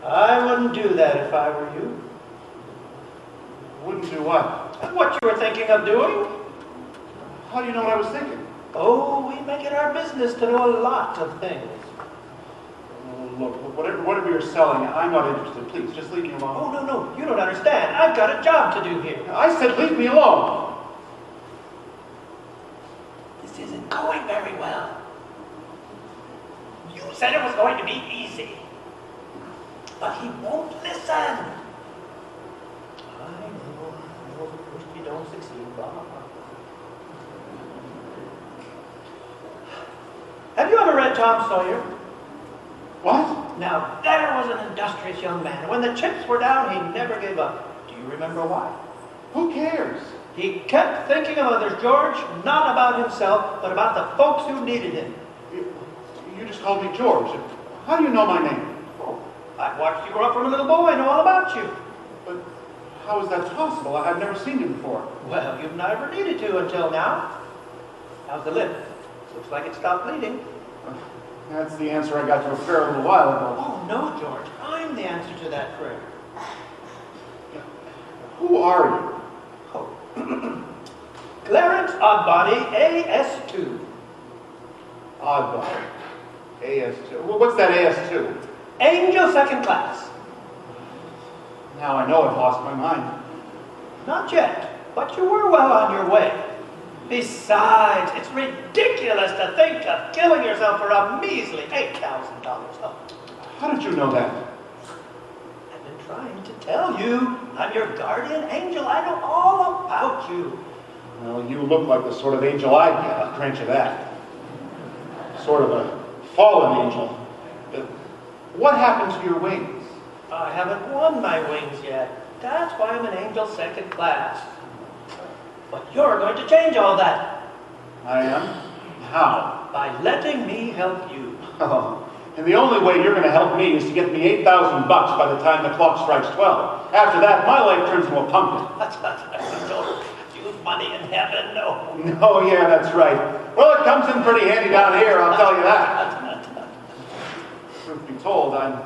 I wouldn't do that if I were you. Wouldn't do what? What you were thinking of doing? How do you know what I was thinking? Oh, we make it our business to know a lot of things. Look, whatever you're selling, I'm not interested. Please, just leave me alone. Oh, no, you don't understand. I've got a job to do here. I said leave me alone. This isn't going very well. You said it was going to be easy. But he won't listen. I know. At first you don't succeed, Bob. Have you ever read Tom Sawyer? What? Now, there was an industrious young man. When the chips were down, he never gave up. Do you remember why? Who cares? He kept thinking of others, George, not about himself, but about the folks who needed him. You just called me George. How do you know my name? Oh, I've watched you grow up from a little boy. I know all about you. But how is that possible? I've never seen you before. Well, you've never needed to until now. How's the lip? Looks like it stopped bleeding. That's the answer I got to a prayer a little while ago. Oh, no, George. I'm the answer to that prayer. Who are you? Oh. Clarence Oddbody, AS2. Oddbody. AS2. Well, what's that AS2? Angel second class. Now I know I've lost my mind. Not yet, but you were well on your way. Besides, it's ridiculous to think of killing yourself for a measly $8,000. Oh, How did you know that? I've been trying to tell you. I'm your guardian angel. I know all about you. Well, you look like the sort of angel I'd get, I'll grant you that. Sort of a fallen angel. What happened to your wings? I haven't won my wings yet. That's why I'm an angel second class. But you're going to change all that. I am? How? By letting me help you. Oh, and the only way you're going to help me is to get me $8,000 by the time the clock strikes 12. After that, my life turns into a pumpkin. Don't use money in heaven, no. Oh, yeah, that's right. Well, it comes in pretty handy down here, I'll tell you that. Truth be told, I'm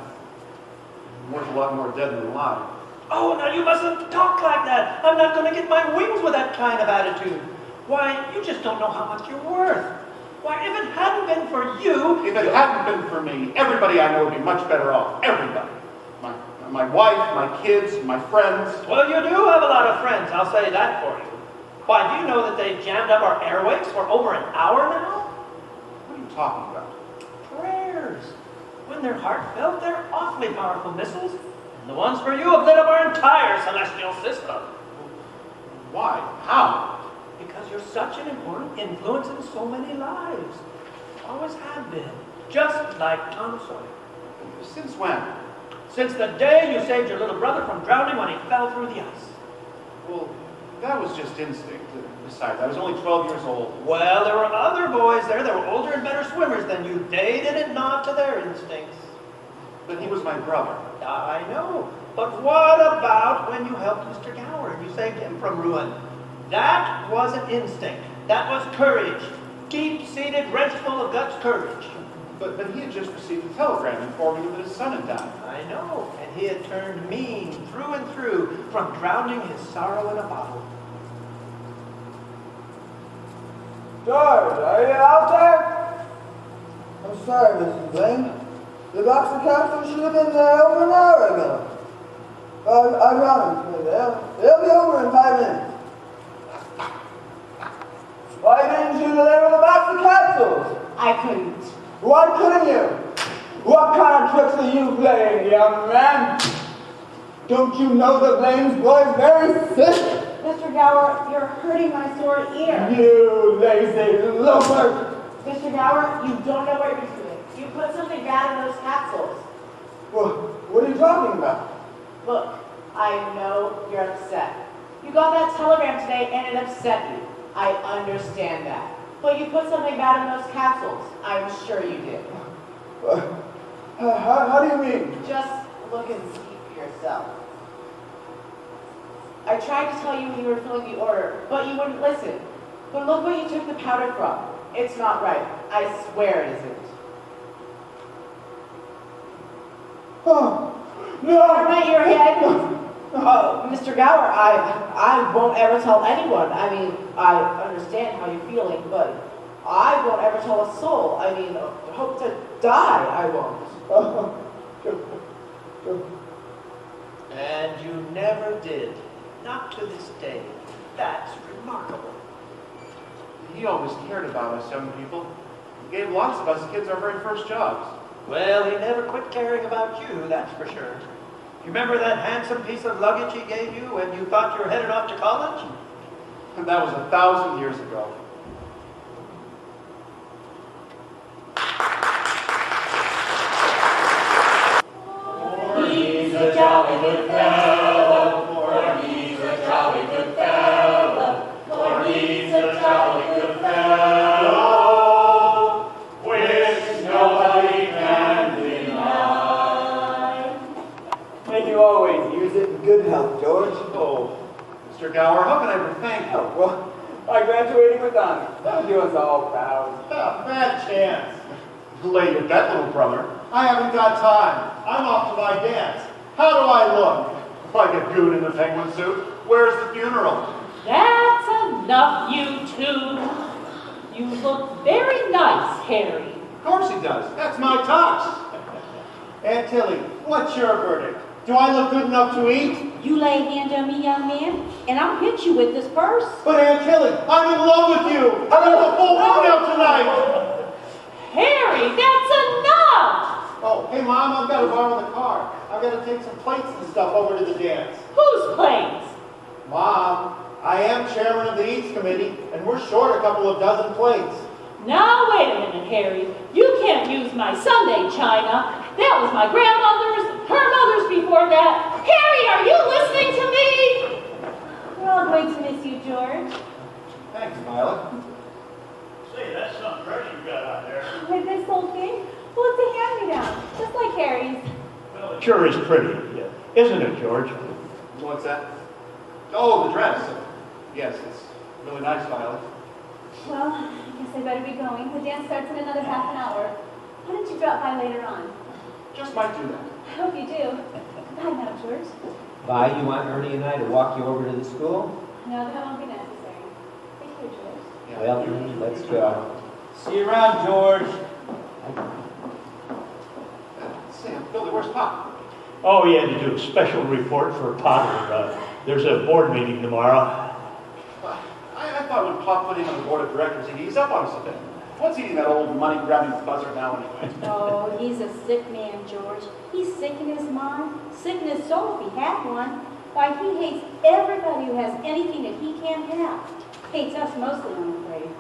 worth a lot more dead than alive. Oh, now you mustn't talk like that. I'm not going to get my wings with that kind of attitude. Why, you just don't know how much you're worth. Why, if it hadn't been for you... If it hadn't been for me, everybody I know would be much better off. Everybody. My wife, my kids, my friends. Well, you do have a lot of friends, I'll say that for you. Why, do you know that they've jammed up our airwaves for over an hour now? What are you talking about? Prayers. When they're heartfelt, they're awfully powerful missiles. And the ones for you have lit up our entire celestial system. Why? How? Because you're such an important influence in so many lives. Always have been. Just like Tom Sawyer. Since when? Since the day you saved your little brother from drowning when he fell through the ice. Well, that was just instinct. Besides, I was only 12 years old. Well, there were other boys there that were older and better swimmers than you. They didn't nod to their instincts. But he was my brother. I know. But what about when you helped Mr. Gower and you saved him from ruin? That wasn't instinct. That was courage. Deep-seated, wrenchful of guts courage. But he had just received a telegram informing him that his son had died. I know. And he had turned mean through and through from drowning his sorrow in a bottle. George, are you out there? I'm sorry, Mrs. Blaine. The box of capsules should have been there over an hour ago. I promise you, they'll be over in 5 minutes. Why didn't you deliver the box of capsules? I couldn't. Why couldn't you? What kind of tricks are you playing, young man? Don't you know the Blaine's boy's very sick? Mr. Gower, you're hurting my sore ear. You lazy loafer! Mr. Gower, you don't know what you're doing. You put something bad in those capsules. What are you talking about? Look, I know you're upset. You got that telegram today and it upset you. I understand that. But you put something bad in those capsules. I'm sure you did. How do you mean? Just look and see for yourself. I tried to tell you when you were filling the order, but you wouldn't listen. But look what you took the powder from. It's not right. I swear it isn't. Oh, Right, your head. Mr. Gower, I won't ever tell anyone. I mean, I understand how you're feeling, but I won't ever tell a soul. I mean, hope to die, I won't. And you never did. Not to this day. That's remarkable. He always cared about us young people. He gave lots of us kids our very first jobs. Well, he never quit caring about you, that's for sure. You remember that handsome piece of luggage he gave you when you thought you were headed off to college? And that was 1,000 years ago. He's a jolly good fellow, for he's a jolly good fellow, for he's a jolly good fellow, which nobody can deny. May you always use it in good health, George. Oh, Mr. Gower, how can I ever thank you? Oh, well, by graduating with honors, that'll do us all proud. Bad chance. Lay your bet, little brother. I haven't got time. I'm off to my dance. How do I look? Like a goon in a penguin suit? Where's the funeral? That's enough, you two. You look very nice, Harry. Of course he does. That's my tux. Aunt Tilly, what's your verdict? Do I look good enough to eat? You lay a hand on me, young man, and I'll hit you with this purse. But Aunt Tilly, I'm in love with you. I'm going to full moon out tonight. Harry, that's enough! Oh, hey, Mom, I've got to borrow the car. I've got to take some plates and stuff over to the dance. Whose plates? Mom, I am chairman of the Eats Committee, and we're short a couple of dozen plates. Now, wait a minute, Harry. You can't use my Sunday china. That was my grandmother's, her mother's before that. Harry, are you listening to me? We're all going to miss you, George. Thanks, Violet. Say, that's something fresh you got out there. With this whole thing, well, it's a hand-me-down, just like Harry's. Well, it Sure is pretty, isn't it, George? What's that? Oh, the dress. Yes, it's really nice, Violet. Well, I guess I better be going. The dance starts in another half an hour. Why don't you drop by later on? Just might do that. I hope you do. Bye now, George. Vi, you want Ernie and I to walk you over to the school? No, that won't be necessary. Take care, George. Yeah. Well, let's go. See you around, George. Sam, Billy, where's Pop? Oh, he had to do a special report for Potter. There's a board meeting tomorrow. I thought when Pop put him on the board of directors, he'd ease up on us a bit. What's eating that old money-grabbing buzzer now anyway? Oh, he's a sick man, George. He's sick in his mind, sick in his soul if he had one. Why, he hates everybody who has anything that he can't have. Hates us mostly, I'm afraid.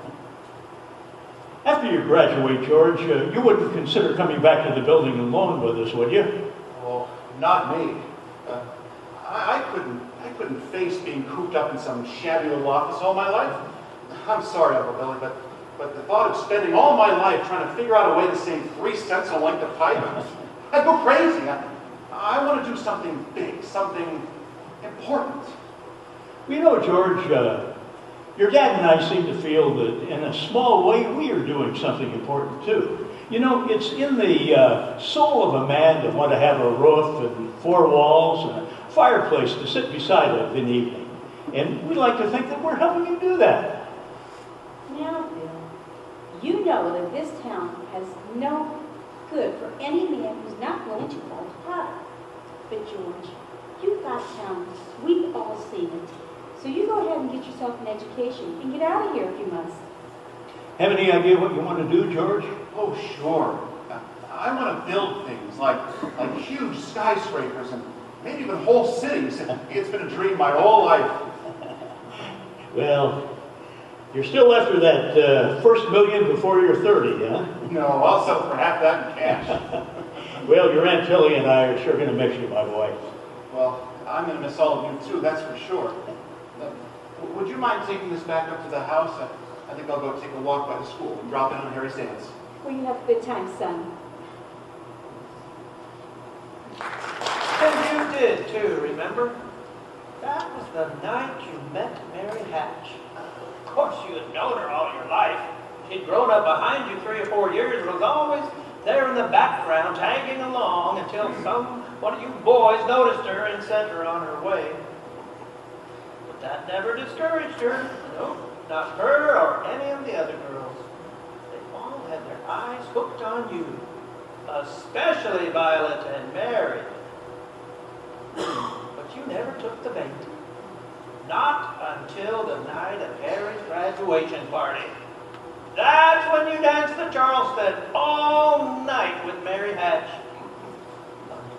After you graduate, George, you wouldn't consider coming back to the building alone with us, would you? Oh, not me. I couldn't face being cooped up in some shabby little office all my life. I'm sorry, Uncle Billy, but the thought of spending all my life trying to figure out a way to save 3 cents a length of pipe, I'd go crazy. I want to do something big, something important. Well, you know, George, your dad and I seem to feel that in a small way we are doing something important too. You know, it's in the soul of a man to want to have a roof and 4 walls and a fireplace to sit beside of in the evening. And we like to think that we're helping him do that. Now, Bill, you know that this town has no good for any man who's not willing to fall to Potter. But George, you've got talent. We've all seen it. So you go ahead and get yourself an education and get out of here if you must. Have any idea what you want to do, George? Oh, sure. I want to build things like huge skyscrapers and maybe even whole cities. It's been a dream my whole life. Well, you're still after that first million before you're 30, huh? No, I'll settle for half that in cash. Well, your Aunt Tilly and I are sure going to miss you, my boy. Well, I'm going to miss all of you too, that's for sure. Would you mind taking this back up to the house? I think I'll go take a walk by the school and drop in on Harry's dance. Well, you have a good time, son. And you did too, remember? That was the night you met Mary Hatch. Of course, you had known her all your life. She'd grown up behind you 3 or 4 years and was always there in the background, tagging along until one of you boys noticed her and sent her on her way. But that never discouraged her. Nope, not her or any of the other girls. They all had their eyes hooked on you, especially Violet and Mary. But you never took the bait. Not until the night of Harry's graduation party. That's when you danced the Charleston all night with Mary Hatch.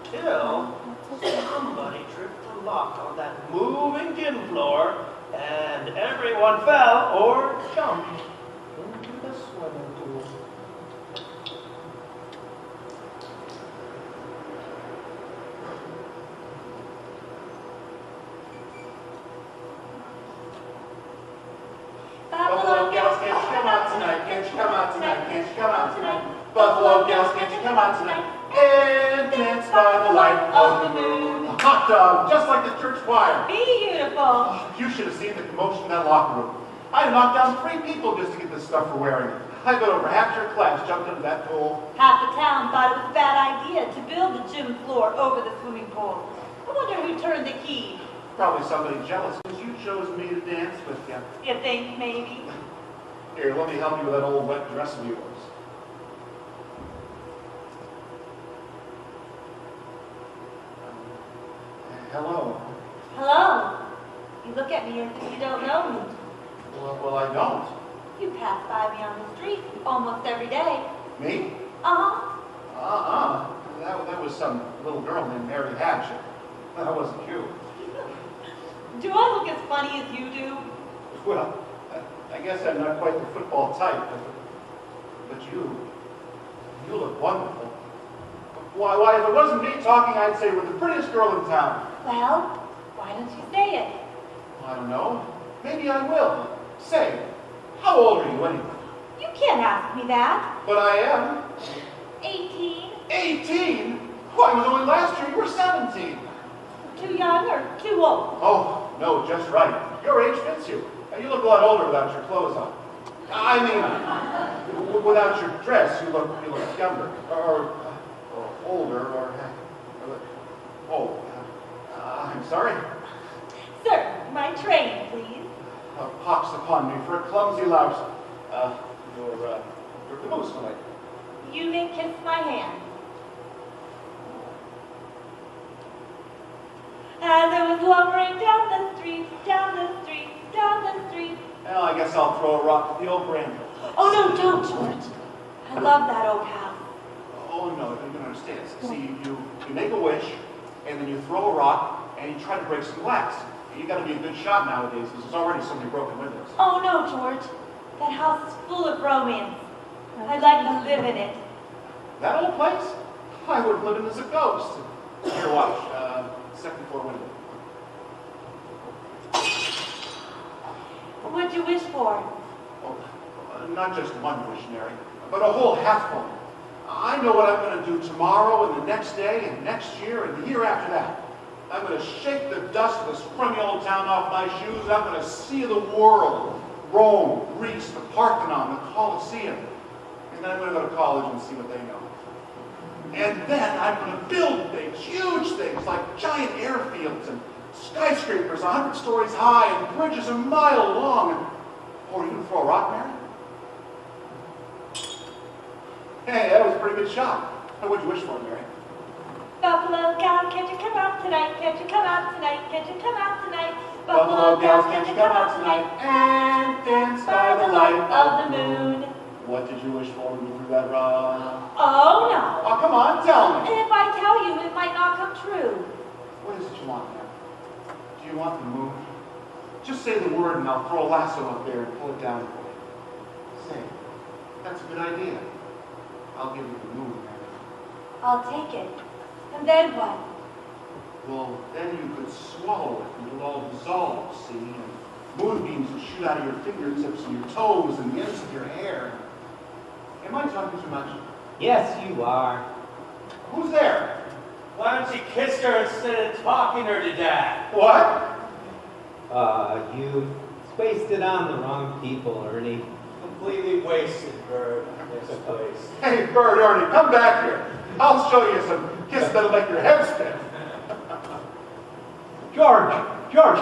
Until somebody tripped the lock on that moving gym floor and everyone fell or jumped into the swimming pool. Buffalo gals, can't you come out tonight? Can't you come out tonight? Can't you come out tonight? Buffalo gals, can't you come out tonight? And dance by the light of the moon. A hot dog, just like the church choir. Beautiful. Oh, you should have seen the commotion in that locker room. I knocked down 3 people just to get this stuff for wearing. I bet over half your class jumped into that pool. Half the town thought it was a bad idea to build the gym floor over the swimming pool. I wonder who turned the key. Probably somebody jealous because you chose me to dance with you. You think, maybe? Here, let me help you with that old wet dress of yours. Hello. Hello. You look at me as if you don't know me. Well, I don't. You pass by me on the street almost every day. Me? Uh-huh. That was some little girl named Mary Hatch. That wasn't you. Do I look as funny as you do? Well, I guess I'm not quite the football type, but you look wonderful. Why, if it wasn't me talking, I'd say we're the prettiest girl in town. Well, why don't you say it? I don't know. Maybe I will. Say, how old are you anyway? You can't ask me that. But I am. 18? 18? Why, was only last year you were 17. Too young or too old? Oh, no, just right. Your age fits you. And you look a lot older without your clothes on. I mean, without your dress, you look younger. Or older, or oh, I'm sorry. Sir, my train, please. Pox upon me for a clumsy louse. You're the most like. You may kiss my hand. As I was lumbering down the street, down the street, down the street. Well, I guess I'll throw a rock at the old Granville. Oh, no, don't, George. I love that old house. Oh, no, you don't understand. See, you make a wish, and then you throw a rock, and you try to break some glass. You got to be a good shot nowadays, because there's already so many broken windows. Oh, no, George. That house is full of romance. I'd like to live in it. That old place? I would live in as a ghost. Here, watch. Second floor window. What'd you wish for? Oh, not just one wish, Mary, but a whole half-one. I know what I'm going to do tomorrow and the next day and next year and the year after that. I'm going to shake the dust of this crummy old town off my shoes, and I'm going to see the world. Rome, Greece, the Parthenon, the Colosseum. And then I'm going to go to college and see what they know. And then I'm going to build things, huge things, like giant airfields and skyscrapers 100 stories high and bridges a mile long. Or you can throw a rock, Mary? Hey, that was a pretty good shot. What'd you wish for, Mary? Buffalo gals, can't you come out tonight? Can't you come out tonight? Can't you come out tonight? Buffalo gals, can't you come out tonight and dance by the light of the moon? What did you wish for when you threw that rock? Oh, no. Oh, come on, tell me. And if I tell you, it might not come true. What is it you want, Mary? Do you want the moon? Just say the word and I'll throw a lasso up there and pull it down for you. Say, that's a good idea. I'll give you the moon, Mary. I'll take it. And then what? Well, then you could swallow it and it would all dissolve, see? And moonbeams would shoot out of your fingertips and your toes and the ends of your hair. Am I talking too much? Yes, you are. Who's there? Why don't you kiss her instead of talking her to death? What? You wasted on the wrong people, Ernie. completely wasted, Bird, this place. Hey, Bird, Ernie, come back here. I'll show you some kiss that'll make your head spin. George,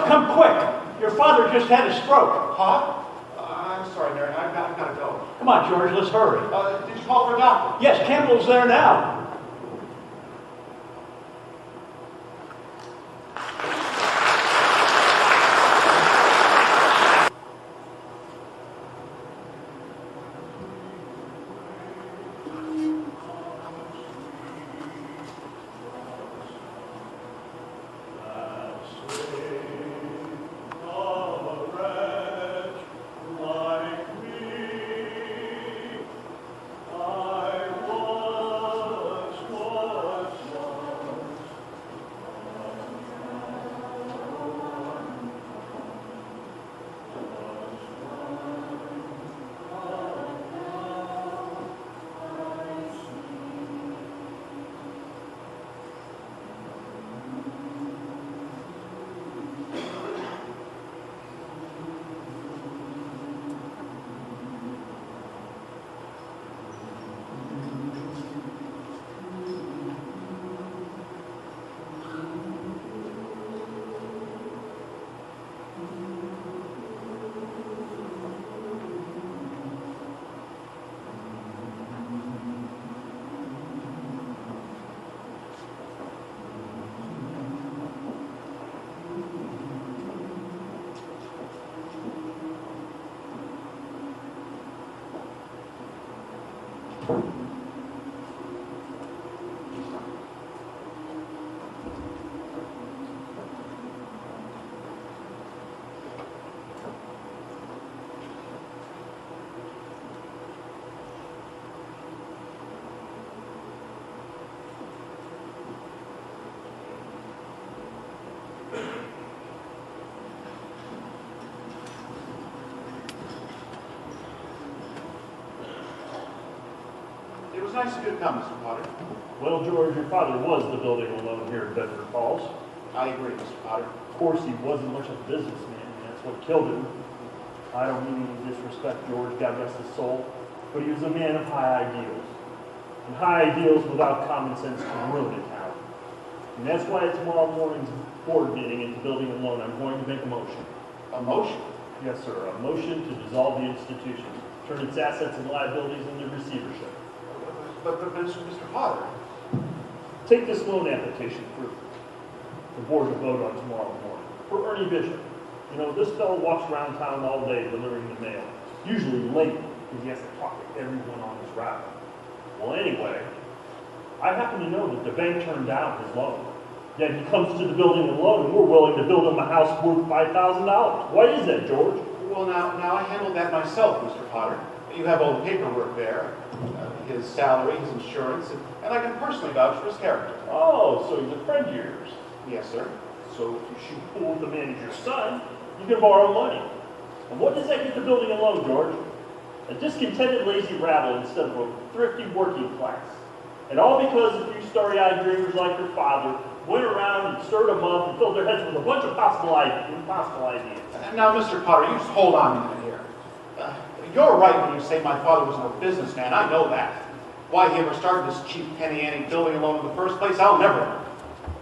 come quick. Your father just had a stroke. Huh? I'm sorry, Mary. I've got to go. Come on, George, let's hurry. Did you call for a doctor? Yes, Campbell's there now. It was nice of you to come, Mr. Potter. Well, George, your father was the building alone here in Bedford Falls. I agree, Mr. Potter. Of course, he wasn't much of a businessman, and that's what killed him. I don't mean any disrespect, George, God rest his soul, but he was a man of high ideals. And high ideals without common sense can ruin a town. And that's why at tomorrow morning's board meeting at the building alone, I'm going to make a motion. A motion? Yes, sir, a motion to dissolve the institution, turn its assets and liabilities into receivership. But Mr. Potter. Take this loan application through. The board will vote on tomorrow morning. For Ernie Bishop. You know, this fellow walks around town all day delivering the mail. Usually late, because he has to talk to everyone on his route. Well, anyway, I happen to know that the bank turned down his loan. Yet he comes to the building alone, and we're willing to build him a house worth $5,000. Why is that, George? Well, now I handled that myself, Mr. Potter. You have all the paperwork there, his salary, his insurance, and I can personally vouch for his character. Oh, so he's a friend of yours. Yes, sir. So if you shoot pool with the manager's son, you can borrow money. And what does that get the building alone, George? A discontented, lazy rabble instead of a thrifty working class. And all because a few starry-eyed dreamers like your father went around and stirred them up and filled their heads with a bunch of impossible ideas. Now, Mr. Potter, you just hold on a minute here. You're right when you say my father was no businessman. I know that. Why he ever started this cheap penny-ante building alone in the first place, I'll never know.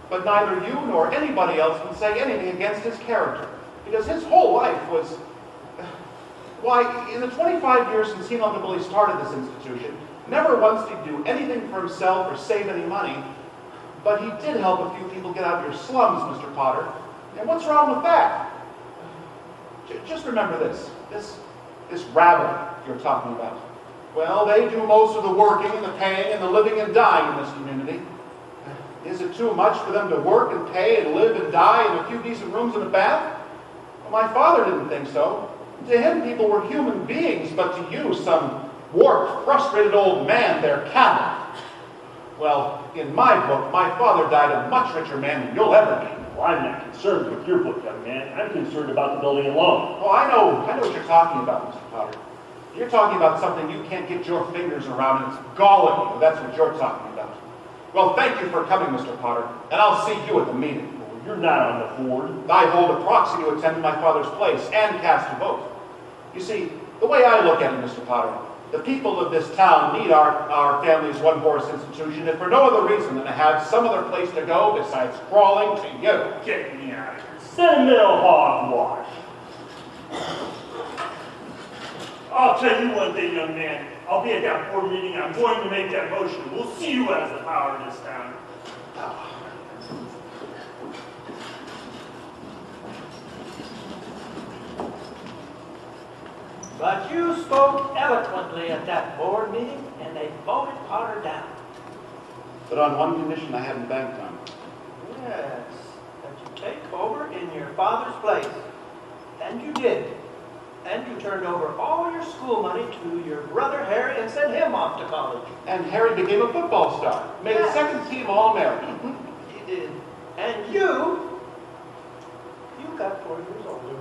But neither you nor anybody else can say anything against his character. Because his whole life was... Why, in the 25 years since he and Uncle Billy started this institution, never once did he do anything for himself or save any money. But he did help a few people get out of your slums, Mr. Potter. And what's wrong with that? Just remember this rabble you're talking about. Well, they do most of the working and the paying and the living and dying in this community. Is it too much for them to work and pay and live and die in a few decent rooms and a bath? Well, my father didn't think so. To him, people were human beings, but to you, some warped, frustrated old man, they're cattle. Well, in my book, my father died a much richer man than you'll ever be. Well, I'm not concerned with your book, young man. I'm concerned about the building alone. Oh, I know what you're talking about, Mr. Potter. You're talking about something you can't get your fingers around, and it's galling you. That's what you're talking about. Well, thank you for coming, Mr. Potter, and I'll see you at the meeting. Well, you're not on the board. I hold a proxy to attend to my father's place and cast a vote. You see, The way I look at it, Mr. Potter, the people of this town need our family's one-horse institution, if for no other reason than to have some other place to go besides crawling to you. Get me out of here. Sentimental hogwash. I'll tell you one thing, young man. I'll be at that board meeting. I'm going to make that motion. We'll see who has the power in this town. But you spoke eloquently at that board meeting, and they voted Potter down. But on one condition I hadn't banked on. Yes, that you take over in your father's place. And you did. And you turned over all your school money to your brother Harry and sent him off to college. And Harry became a football star. Made the second team All-American. He did. And you got 4 years older.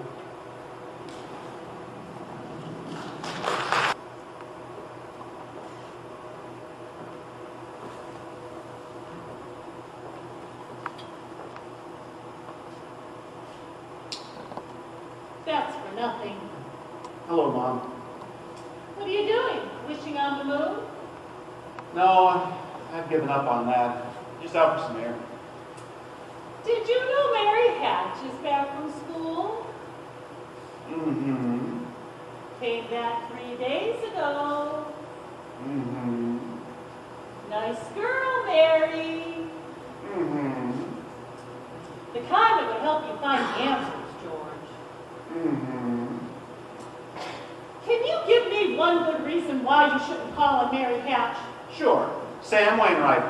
That's for nothing. Hello, Mom. What are you doing? Wishing on the moon? No, I've given up on that. Just out for some air. Did you know Mary Hatch is back from school? Mm-hmm. Came back 3 days ago. Mm-hmm. Nice girl, Mary. Mm-hmm. The kind that would help you find the answers, George. Mm-hmm. Can you give me one good reason why you shouldn't call on Mary Hatch? Sure. Sam Wainwright.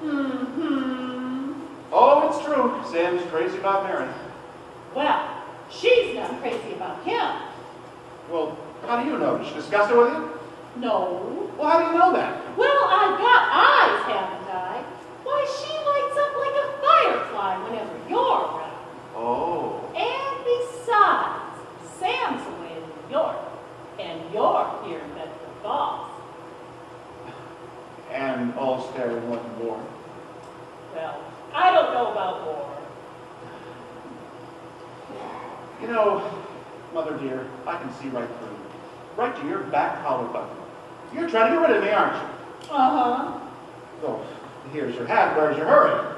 Mm-hmm. Oh, it's true. Sam's crazy about Mary. Well, she's not crazy about him. Well, how do you know? Did she discuss it with you? No. Well, how do you know that? Well, I've got eyes, haven't I? Why, she lights up like a firefly whenever you're around. Oh. And besides, Sam's away in New York, and you're here in Bedford Falls. And all spare and wasn't war. Well, I don't know about war. You know, Mother dear, I can see right through you. Right to your back collar button. You're trying to get rid of me, aren't you? Uh-huh. Oh, here's your hat. Where's your hurry?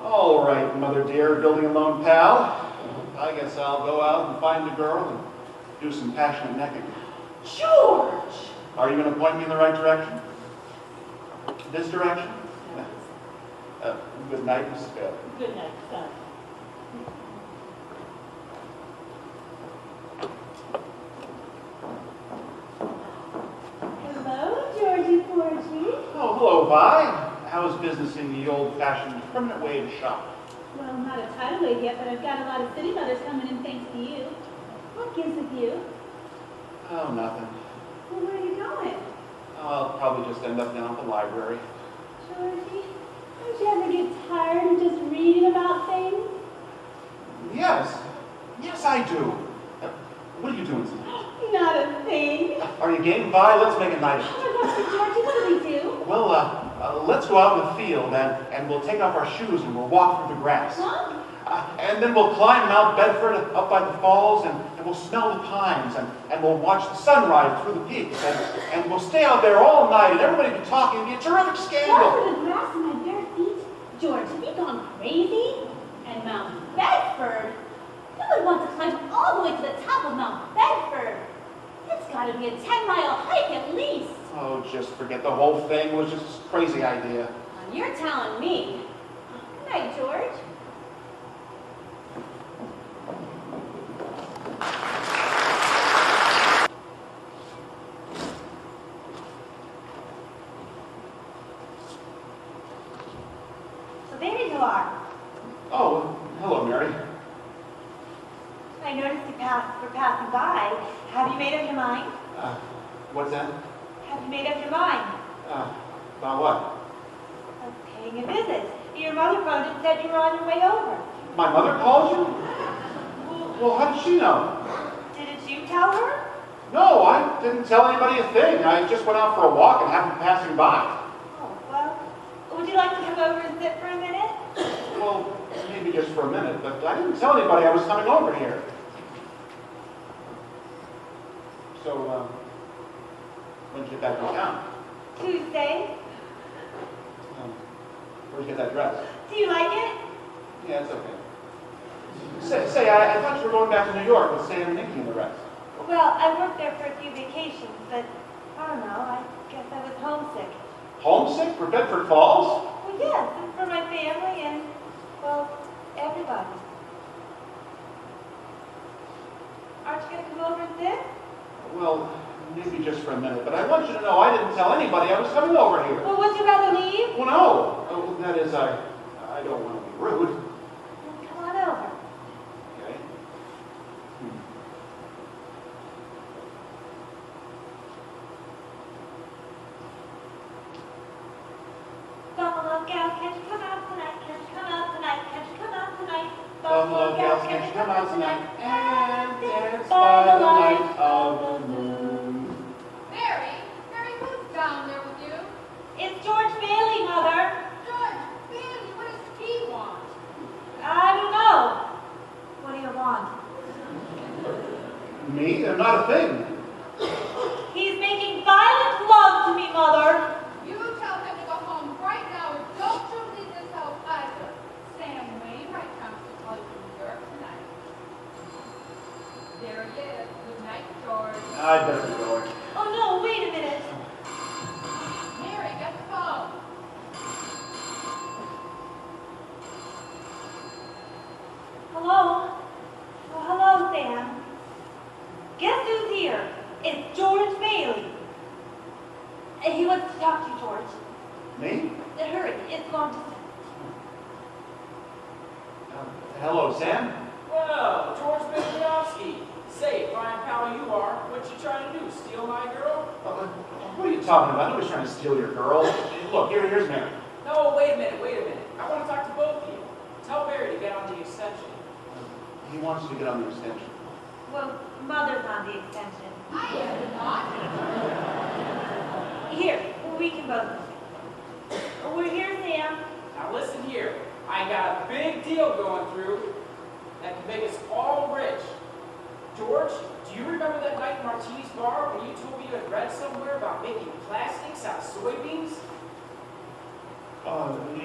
All right, Mother dear, building a lone pal. I guess I'll go out and find a girl and do some passionate necking. George! Are you going to point me in the right direction? This direction? Good night, Mrs. Bailey. Good night, son. Hello, Georgie Porgy. Oh, hello, Vi. How's business in the old-fashioned permanent wave shop? Well, I'm not a tidal wave yet, but I've got a lot of city mothers coming in thanks to you. What gives with you? Oh, nothing. Well, where are you going? I'll probably just end up down at the library. Georgie, don't you ever get tired of just reading about things? Yes. Yes, I do. What are you doing tonight? Not a thing. Are you game, Vi? Let's make a night of it. Oh, Dr. Georgie, what do we do? Well, let's go out in the field and we'll take off our shoes and we'll walk through the grass. Huh? And then we'll climb Mount Bedford up by the falls and we'll smell the pines and we'll watch the sunrise through the peaks and we'll stay out there all night and everybody will be talking. It'll be a terrific scandal. Walk through the grass in my bare feet? George, have you gone crazy? And Mount Bedford? Who would want to climb all the way to the top of Mount Bedford? It's got to be a 10-mile hike at least. Oh, just forget the whole thing. It was just a crazy idea. You're telling me. Good night, George. So there you are. Oh, hello, Mary. I noticed you were passing by. Have you made up your mind? What's that? Have you made up your mind? About what? Of paying a visit. Your mother phoned and said you were on your way over. My mother called you? Well, how did she know? Didn't you tell her? No, I didn't tell anybody a thing. I just went out for a walk and happened passing by. Oh, well, would you like to come over and sit for a minute? Well, maybe just for a minute, but I didn't tell anybody I was coming over here. So, when did you get back from town? Tuesday. Where'd you get that dress? Do you like it? Yeah, it's okay. Say, I thought you were going back to New York with Sam, Nicky, and the rest. Well, I worked there for a few vacations, but I don't know. I guess I was homesick. Homesick for Bedford Falls? Well, yes, and for my family and, well, everybody. Aren't you going to come over and sit? Well, maybe just for a minute, but I want you to know I didn't tell anybody I was coming over here. Well, would you rather leave? Well, no. That is, I don't want to be rude. Then come on over. Okay. Buffalo gals, can't you come out tonight? Can't you come out tonight? Can't you come out tonight? Buffalo gals, can't you come out tonight and dance by the light of the moon? Mary, who's down there with you? It's George Bailey, Mother. George, Bailey, what does he want? I don't know. What do you want? Me? They're not a thing. He's making violent love to me, Mother. You tell him to go home right now, and don't you leave this house either. Sam Wainwright comes to call you from New York tonight. There he is. Good night, George. I'd better be going. Oh, no, wait a minute. Mary, get the phone. Hello? Oh, hello, Sam. Guess who's here? It's George Bailey. He wants to talk to you, George. Me? Hurry, it's long distance. Hello, Sam. Well, George Mikhailovsky. Say, fine pal you are, what you trying to do, steal my girl? What are you talking about? Nobody's trying to steal your girl. Look, here's Mary. No, wait a minute. I want to talk to both of you. Tell Barry to get on the extension. He wants you to get on the extension. Well, Mother's on the extension. I am not. Here, we can both listen. We're here, Sam. Now listen here. I got a big deal going through that can make us all rich. George, do you remember that night in Martini's bar when you told me you had read somewhere about making plastics out of soybeans?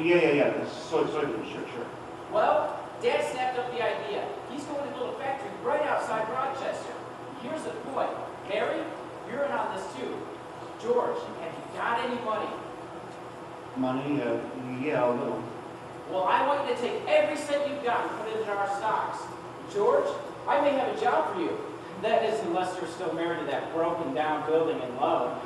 Yeah. Soybeans, sure. Well, Dad snapped up the idea. He's going to build a factory right outside Rochester. Here's the point. Mary, you're in on this too. George, have you got any money? Money? Yeah, a little. Well, I want you to take every cent you've got and put it into our stocks. George, I may have a job for you. That is, unless you're still married to that broken down building in Lone.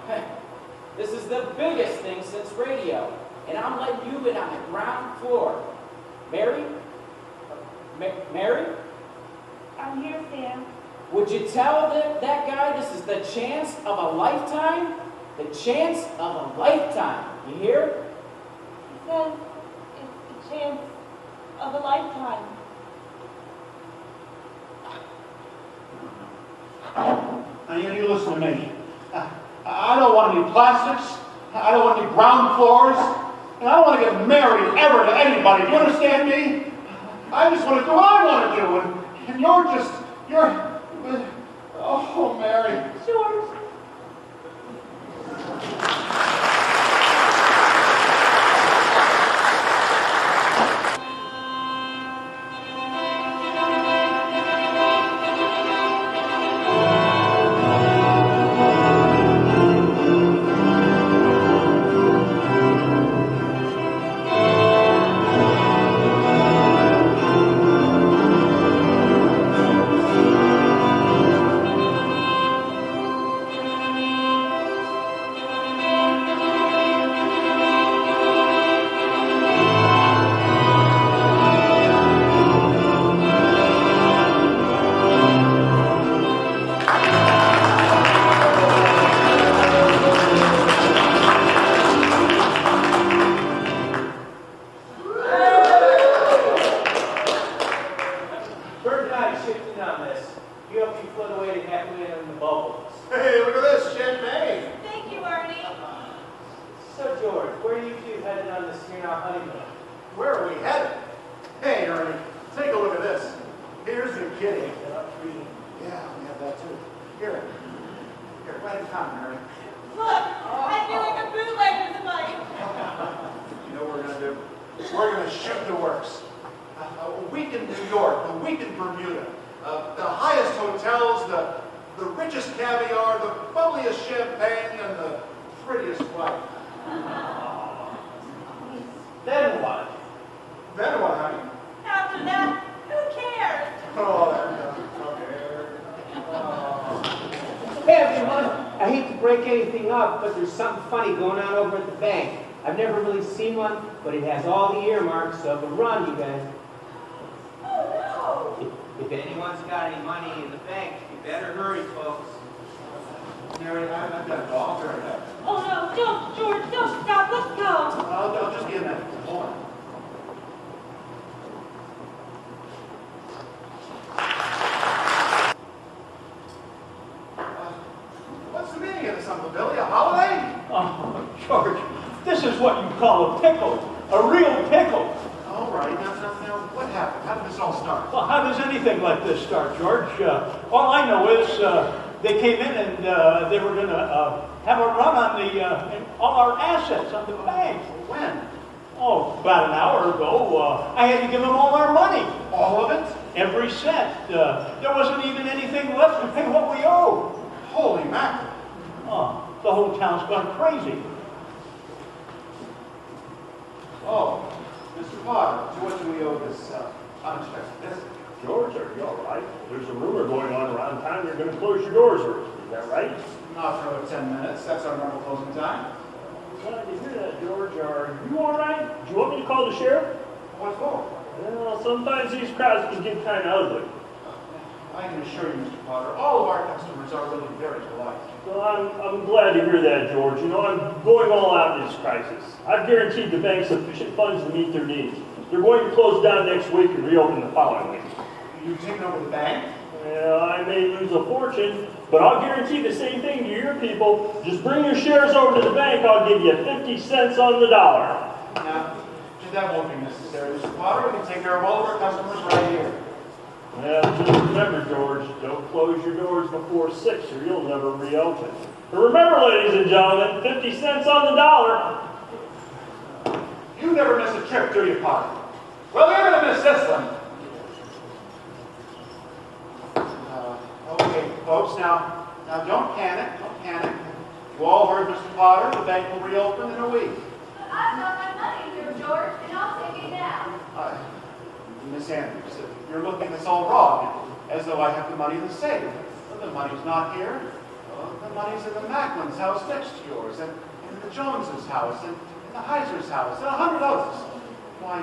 This is the biggest thing since radio. And I'm letting you in on the ground floor. Mary? Mary? I'm here, Sam. Would you tell that guy this is the chance of a lifetime? The chance of a lifetime. You hear? He says it's the chance of a lifetime. Now, you listen to me. I don't want any plastics. I don't want any ground floors. And I don't want to get married ever to anybody. Do you understand me? I just want to do what I want to do. And you're... Oh, Mary. George. right in time, Mary. Look, I feel like a bootlegger tonight. You know what we're going to do? We're going to shoot the works. A week in New York, a week in Bermuda, the highest hotels, the richest caviar, the bubbliest champagne, and the prettiest wife. Then what? Then what, honey? After that, who cares? Oh, there we go. Oh. Hey everyone, I hate to break anything up, but there's something funny going on over at the bank. I've never really seen one, but it has all the earmarks of a run, you guys. Oh If anyone's got any money in the bank, you better hurry, folks. Mary, I've got a dog. Very good. no. Oh no, don't, George, don't stop. Let's go. I'll just be a minute. Hold on. What's the meaning of this, Uncle Billy? A holiday? Oh, George, this is what you call a pickle, a real pickle. All right. Now, what happened? How did this all start? Well, how does anything like this start, George? All I know is they came in and they were going to have a run on all our assets on the bank. When? Oh, about an hour ago. I had to give them all our money. All of it? Every cent. There wasn't even anything left to pay what we owe. Holy mackerel. Oh, the whole town's gone crazy. Oh, Mr. Potter, to what do we owe this unexpected visit? George, are you all right? There's a rumor going on around town you're going to close your doors early. Is that right? Not for another 10 minutes. That's our normal closing time. Glad to hear that, George. Are you all right? Do you want me to call the sheriff? What for? Well, sometimes these crowds can get kind of ugly. I can assure you, Mr. Potter, all of our customers are really very polite. Well, I'm glad to hear that, George. You know, I'm going all out in this crisis. I've guaranteed the bank sufficient funds to meet their needs. They're going to close down next week and reopen the following week. You've taken over the bank? Well, I may lose a fortune, but I'll guarantee the same thing to your people. Just bring your shares over to the bank. I'll give you 50 cents on the dollar. Now, that won't be necessary, Mr. Potter. We can take care of all of our customers right here. Well, just remember, George, don't close your doors before 6 or you'll never reopen. But remember, ladies and gentlemen, 50 cents on the dollar. You never miss a trip, do you, Potter? Well, you're going to miss this one. Okay, folks, now don't panic, don't panic. You all heard Mr. Potter. The bank will reopen in a week. But I've got my money here, George, and I'll take it now. Miss Andrews, you're looking at this all wrong, as though I have the money in the safe. Well, the money's not here. The money's in the Macklin's house next to yours, and in the Joneses' house, and in the Heiser's house, and 100 others. Why,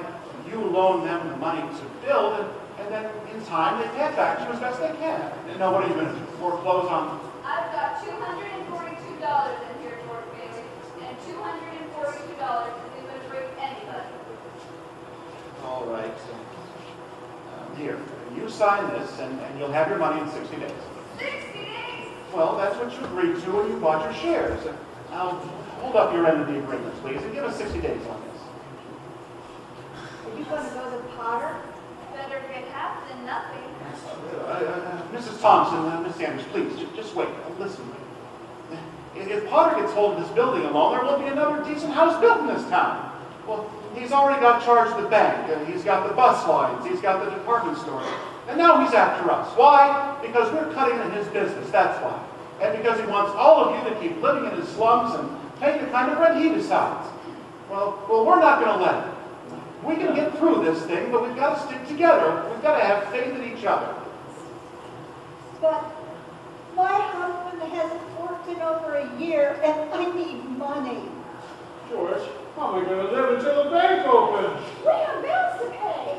you loan them the money to build, and then in time they pay it back to you as best they can. And now what are you going to do? Foreclose on? I've got $242 in here, George Bailey, and $242 isn't going to break anybody. All right. Here, you sign this, and you'll have your money in 60 days. 60 days? Well, that's what you agreed to when you bought your shares. Now, hold up your end of the agreement, please, and give us 60 days on this. Are you going to go to Potter? Better get half than nothing. Mrs. Thompson, Miss Andrews, please, just wait. Listen. If Potter gets hold of this building alone, there won't be another decent house built in this town. Well, he's already got charge of the bank. He's got the bus lines. He's got the department store. And now he's after us. Why? Because we're cutting in his business, that's why. And because he wants all of you to keep living in his slums and paying the kind of rent he decides. Well, we're not going to let him. We can get through this thing, but we've got to stick together. We've got to have faith in each other. But my husband hasn't worked in over a year, and I need money. George, how am I going to live until the bank opens? We have bills to pay.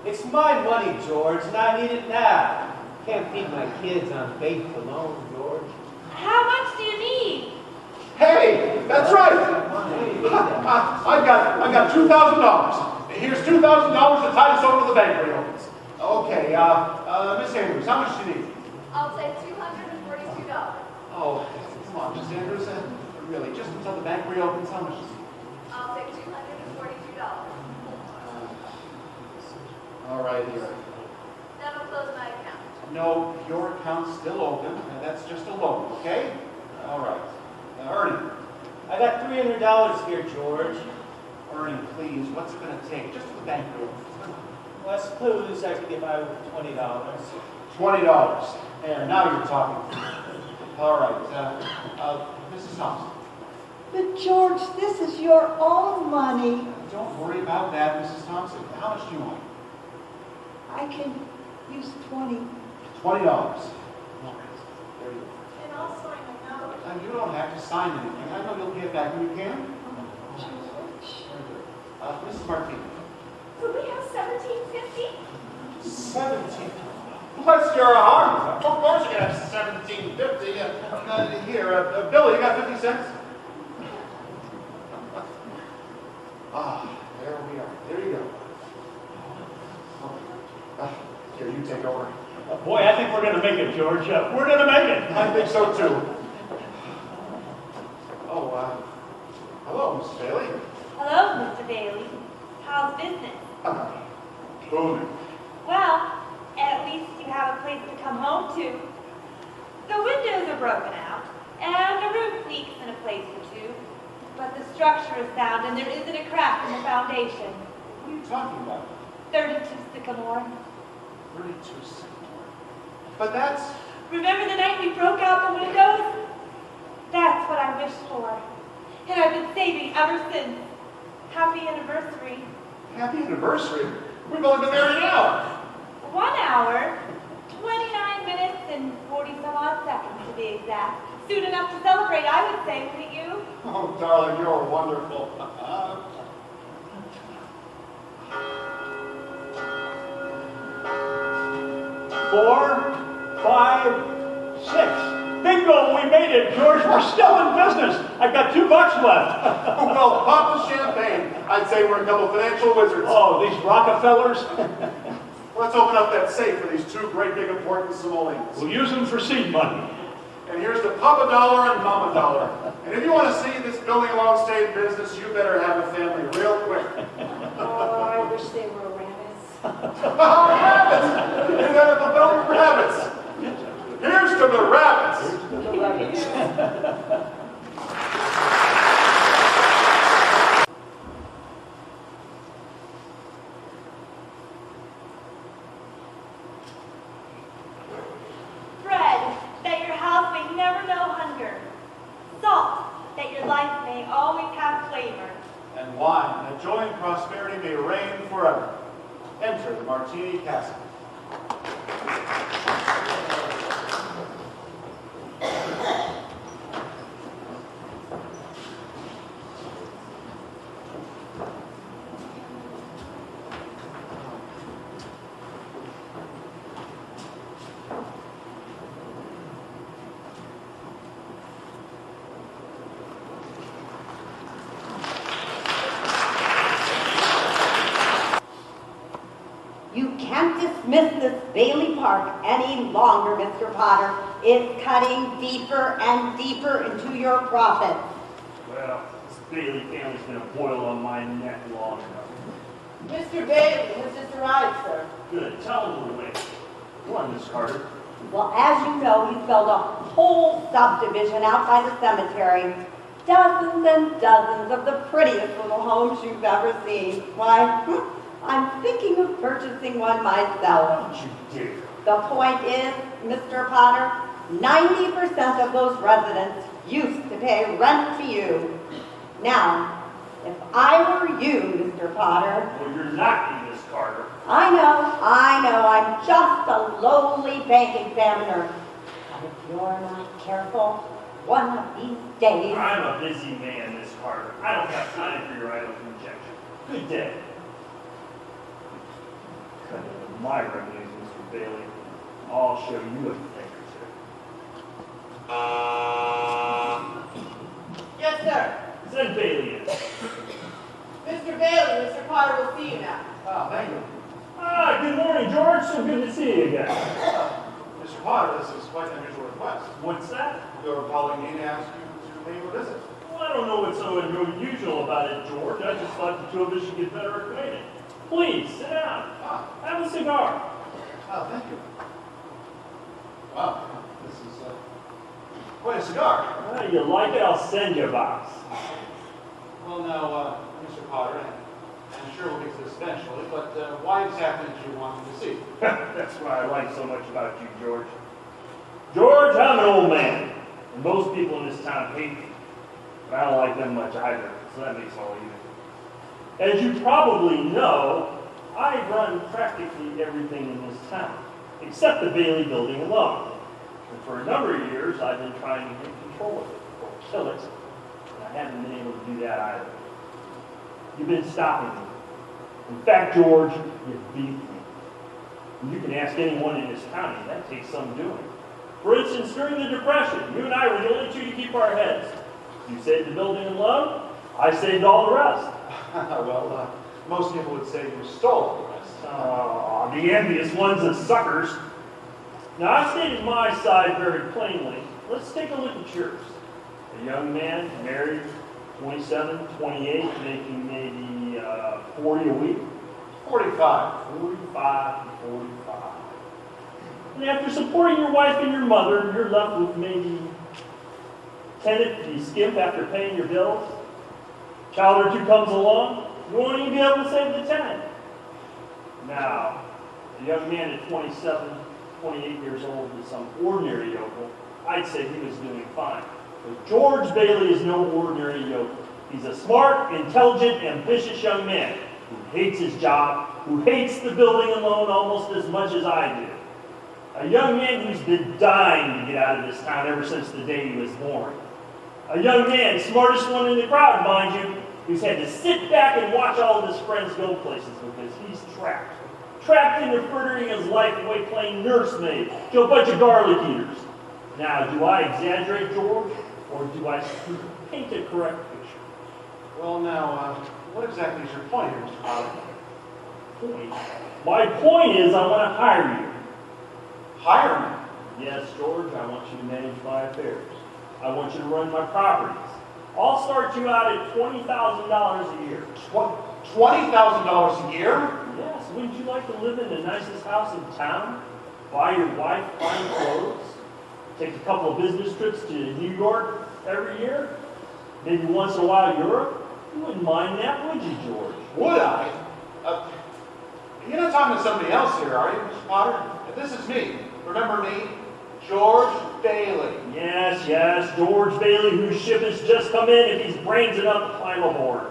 It's my money, George, and I need it now. Can't feed my kids on faith alone, George. How much do you need? Hey, that's right. I've got $2,000. Here's $2,000 to tide us over to the bank reopens. Okay, Miss Andrews, how much do you need? I'll take $242. Oh, come on, Miss Andrews. Really, just until the bank reopens, how much is it? I'll take $242. All right, here. That'll close my account. No, your account's still open, and that's just a loan, okay? All right. Ernie. I got $300 here, George. Ernie, please, what's it going to take? Just for the bank bill. Well, I suppose I could get by with $20. $20. There, now you're talking. All right. Mrs. Thompson. But George, this is your own money. Don't worry about that, Mrs. Thompson. How much do you want? I can use 20. $20. All right. There you go. And I'll sign a note. You don't have to sign anything. I know you'll get back when you can. George. Very good. Mrs. Martinez. Could we have 1750? 17. Bless your heart. Of course you can have 1750. Here, Billy, you got 50 cents? There we are. There you go. Here, you take over. Boy, I think we're going to make it, George. We're going to make it. I think so, too. Hello, Mrs. Bailey. Hello, Mr. Bailey. How's business? Booming. Well, at least you have a place to come home to. The windows are broken out, and the roof leaks in a place or two. But the structure is sound, and there isn't a crack in the foundation. What are you talking about? 32 Sycamore. 32 Sycamore. But that's... Remember the night we broke out the windows? That's what I wished for. And I've been saving ever since. Happy anniversary. Happy anniversary? We've only been there an hour. 1 hour, 29 minutes, and 40 some odd seconds to be exact. Soon enough to celebrate, I would say, wouldn't you? Oh, darling, you're wonderful. 4, 5, 6. Bingo, we made it, George. We're still in business. I've got $2 left. Well, pop the champagne. I'd say we're a couple of financial wizards. Oh, these Rockefellers. Let's open up that safe for these two great big important simoleons. We'll use them for seed money. And here's to Papa Dollar and Mama Dollar. And if you want to see this building alone stay in business, you better have a family real quick. Oh, I wish they were rabbits. Rabbits! You gotta fulfill rabbits. Here's to the rabbits. Here's to the rabbits. Bread, that your house may never know hunger. Salt, that your life may always have flavor. And wine, that joy and prosperity may reign forever. Enter the Martini Castle. You can't dismiss this Bailey Park any longer, Mr. Potter. It's cutting deeper and deeper into your profits. Well, this Bailey family's been a boil on my neck long enough. Mr. Bailey has just arrived, sir. Good, tell him to wait. Go on, Miss Carter. Well, as you know, he's built a whole subdivision out by the cemetery. Dozens and dozens of the prettiest little homes you've ever seen. Why, I'm thinking of purchasing one myself. Don't you dare. The point is, Mr. Potter, 90% of those residents used to pay rent to you. Now, if I were you, Mr. Potter... Well, you're not, Miss Carter. I know, I'm just a lowly bank examiner. But if you're not careful, one of these days... I'm a busy man, Miss Carter. I don't have time for your idle conjecture. Good day. Kind of admire you, Mr. Bailey. I'll show you a thing or two. Yes, sir. Send Bailey in. Mr. Bailey, Mr. Potter will see you now. Oh, thank you. Good morning, George. So good to see you again. Mr. Potter, this is quite an unusual request. What's that? Your calling me to ask you to pay you a visit. Well, I don't know what's so unusual about it, George. I just thought the two of us should get better acquainted. Please, sit down. Have a cigar. Oh, thank you. Wow, this is Quite a cigar. You like it? I'll send you a box. Well, now, Mr. Potter, I'm sure we'll get to this eventually, but why exactly did you want me to see? That's what I like so much about you, George. George, I'm an old man, and most people in this town hate me. But I don't like them much either, so that makes all even. As you probably know, I run practically everything in this town, except the Bailey building alone. And for a number of years, I've been trying to get control of it, or kill it. And I haven't been able to do that either. You've been stopping me. In fact, George, you beat me. And you can ask anyone in this county, that takes some doing. For instance, during the Depression, you and I were the only two to keep our heads. You saved the building alone, I saved all the rest. Well, most people would say you stole the rest. Oh, the envious ones and suckers. Now, I stated my side very plainly. Let's take a look at yours. A young man, married, 27, 28, making maybe 40 a week. 45. 45 to 45. And after supporting your wife and your mother, you're left with maybe 10 if you skimp after paying your bills. Child or two comes along, you won't even be able to save the 10. Now, a young man at 27, 28 years old with some ordinary yokel, I'd say he was doing fine. But George Bailey is no ordinary yokel. He's a smart, intelligent, ambitious young man who hates his job, who hates the building alone almost as much as I do. A young man who's been dying to get out of this town ever since the day he was born. A young man, smartest one in the crowd, mind you, who's had to sit back and watch all of his friends go places because he's trapped. Trapped into frittering his life away playing nursemaid to a bunch of garlic eaters. Now, do I exaggerate, George, or do I paint a correct picture? Well, now, what exactly is your point here, Mr. Potter? Point? My point is I want to hire you. Hire me? Yes, George, I want you to manage my affairs. I want you to run my properties. I'll start you out at $20,000 a year. $20,000 a year? Yes, wouldn't you like to live in the nicest house in town? Buy your wife fine clothes? Take a couple of business trips to New York every year? Maybe once in a while Europe? You wouldn't mind that, would you, George? Would I? You're not talking to somebody else here, are you, Mr. Potter? This is me. Remember me? George Bailey. Yes, yes, George Bailey, whose ship has just come in if he's brains enough to climb aboard.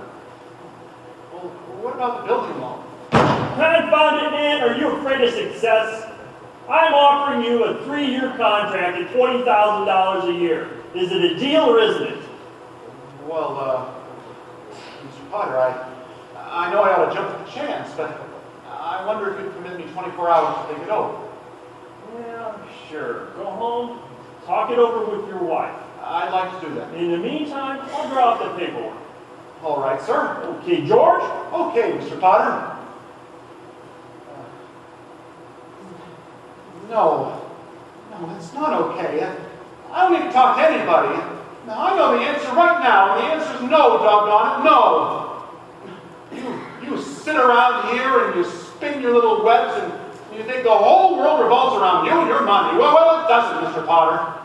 Well, what about the building loan? Confound it, man, are you afraid of success? I'm offering you a 3-year contract at $20,000 a year. Is it a deal or isn't it? Well, Mr. Potter, I know I ought to jump at the chance, but I wonder if you'd permit me 24 hours to think it over. Well, sure. Go home, talk it over with your wife. I'd like to do that. In the meantime, I'll draw up the paperwork. All right, sir. Okay, George? Okay, Mr. Potter. No, it's not okay. I don't need to talk to anybody. Now, I know the answer right now, and the answer's no, doggone it, no. You sit around here and you spin your little webs and you think the whole world revolves around you and your money. Well, it doesn't, Mr. Potter.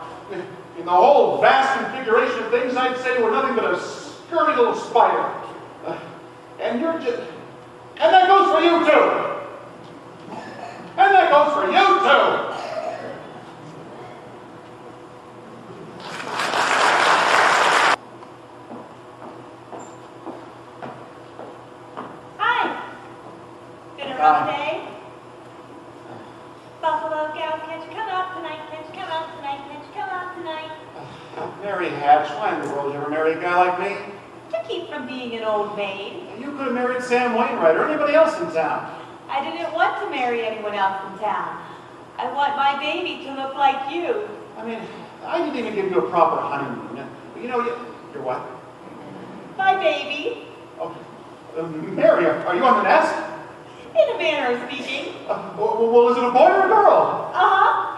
In the whole vast configuration of things, I'd say we're nothing but a scurvy little spider. And you're just... And that goes for you, too. And that goes for you, too. Hi. Been a rough day? Buffalo gal, can't you come out tonight? Can't you come out tonight? Can't you come out tonight? Mary Hatch, why in the world did you ever marry a guy like me? To keep from being an old maid. You could have married Sam Wainwright or anybody else in town. I didn't want to marry anyone else in town. I want my baby to look like you. I mean, I didn't even give you a proper honeymoon. You know, you're what? My baby. Oh, Mary, are you on the nest? In a manner of speaking. Well, is it a boy or a girl? Uh-huh.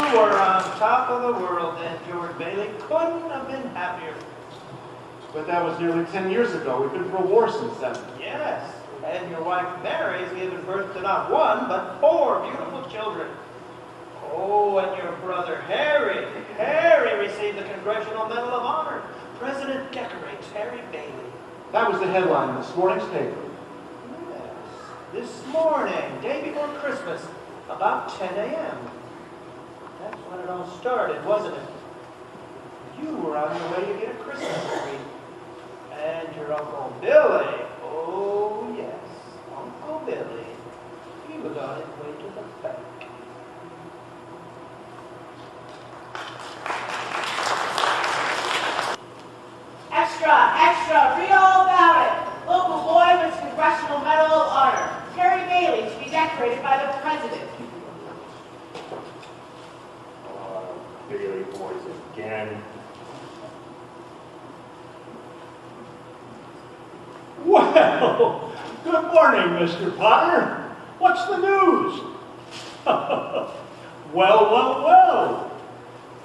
You were on top of the world then, George Bailey. Couldn't have been happier. But that was nearly 10 years ago. We've been through a war since then. Yes, and your wife Mary's given birth to not one, but 4 beautiful children. Oh, and your brother Harry. Harry received the Congressional Medal of Honor. President decorates Harry Bailey. That was the headline in this morning's paper. Yes, this morning, day before Christmas, about 10 a.m. That's when it all started, wasn't it? You were on your way to get a Christmas tree. And your Uncle Billy, oh yes, Uncle Billy, he was on his way to the bank. Extra, extra, read all about it. Local boy wins Congressional Medal of Honor. Harry Bailey to be decorated by the president. Bailey boys again. Well, good morning, Mr. Potter. What's the news? Well.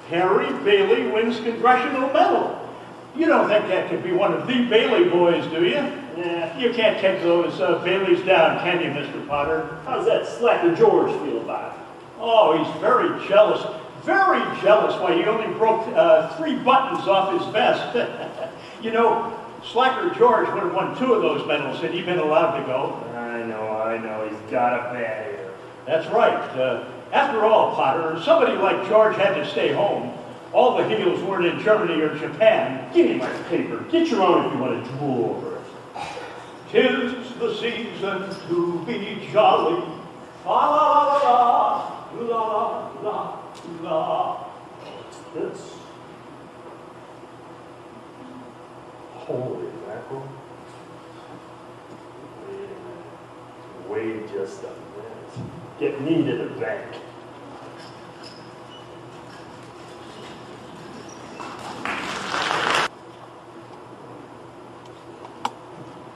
Harry Bailey wins Congressional Medal. You don't think that could be one of the Bailey boys, do you? Yeah, you can't take those Baileys down, can you, Mr. Potter? How's that slacker George feel about it? Oh, he's very jealous. Very jealous. Why, he only broke 3 buttons off his vest. You know, Slacker George would have won 2 of those medals had he been allowed to go. I know. He's got a bad ear. That's right. After all, Potter, somebody like George had to stay home. All the heels weren't in Germany or Japan. Give me my paper. Get your own if you want to drool over it. 'Tis the season to be jolly. La la la la la la la. This. Holy mackerel. Wait just a minute. Get me to the bank.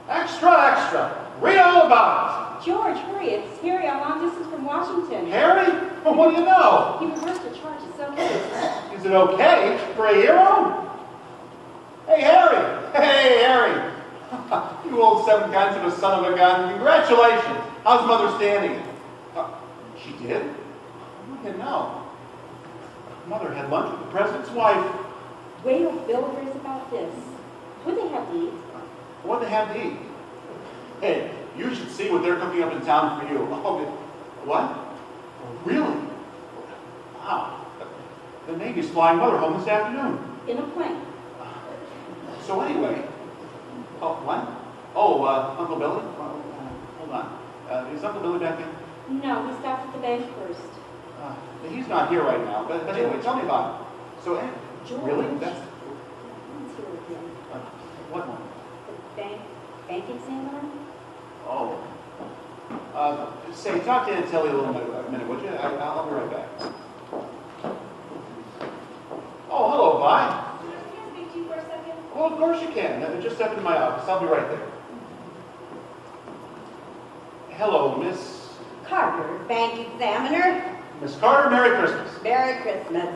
Extra! Read all about George, hurry, it's Harry on long distance from Washington. it. Harry? Well, what do you know? He reversed the charge, it's okay. Is it okay for a hero? Hey, Harry! You old 7 guns of a son of a gun. Congratulations. How's Mother standing? She did? I didn't know. Mother had lunch with the president's wife. Wait till Bill hears about this. What do they have to eat? What did they have to eat? Hey, you should see what they're cooking up in town for you. Oh, what? Really? Wow. The Navy's flying Mother home this afternoon. In a plane. So anyway, what? Oh, Uncle Billy? Hold on. Is Uncle Billy back in? No, he stopped at the bank first. He's not here right now, but anyway, tell me about it. So, George. really? That's, He's here again. what one? The bank examiner? Oh. Say, talk to Aunt Tilly a minute, would you? I'll be right back. Oh, hello, Vi. Can I speak to you for a second? Well, of course you can. Just step into my office. I'll be right there. Hello, Miss... Carter, bank examiner. Miss Carter, Merry Christmas. Merry Christmas.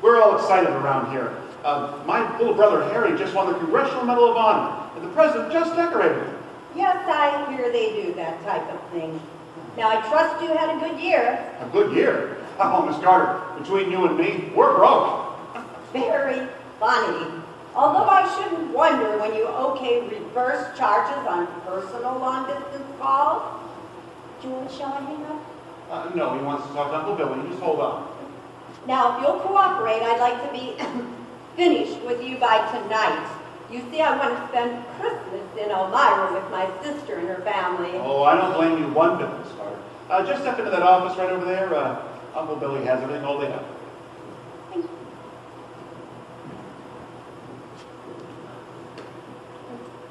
We're all excited around here. My little brother Harry just won the Congressional Medal of Honor, and the president just decorated him. Yes, I hear they do that type of thing. Now, I trust you had a good year. A good year? Oh, Miss Carter, between you and me, we're broke. Very funny. Although I shouldn't wonder when you okay reverse charges on personal long-distance calls. George, shall I hang up? No, he wants to talk to Uncle Billy. Just hold on. Now, if you'll cooperate, I'd like to be finished with you by tonight. You see, I want to spend Christmas in Elmira with my sister and her family. Oh, I don't blame you one bit, Miss Carter. Just step into that office right over there. Uncle Billy has everything all day up.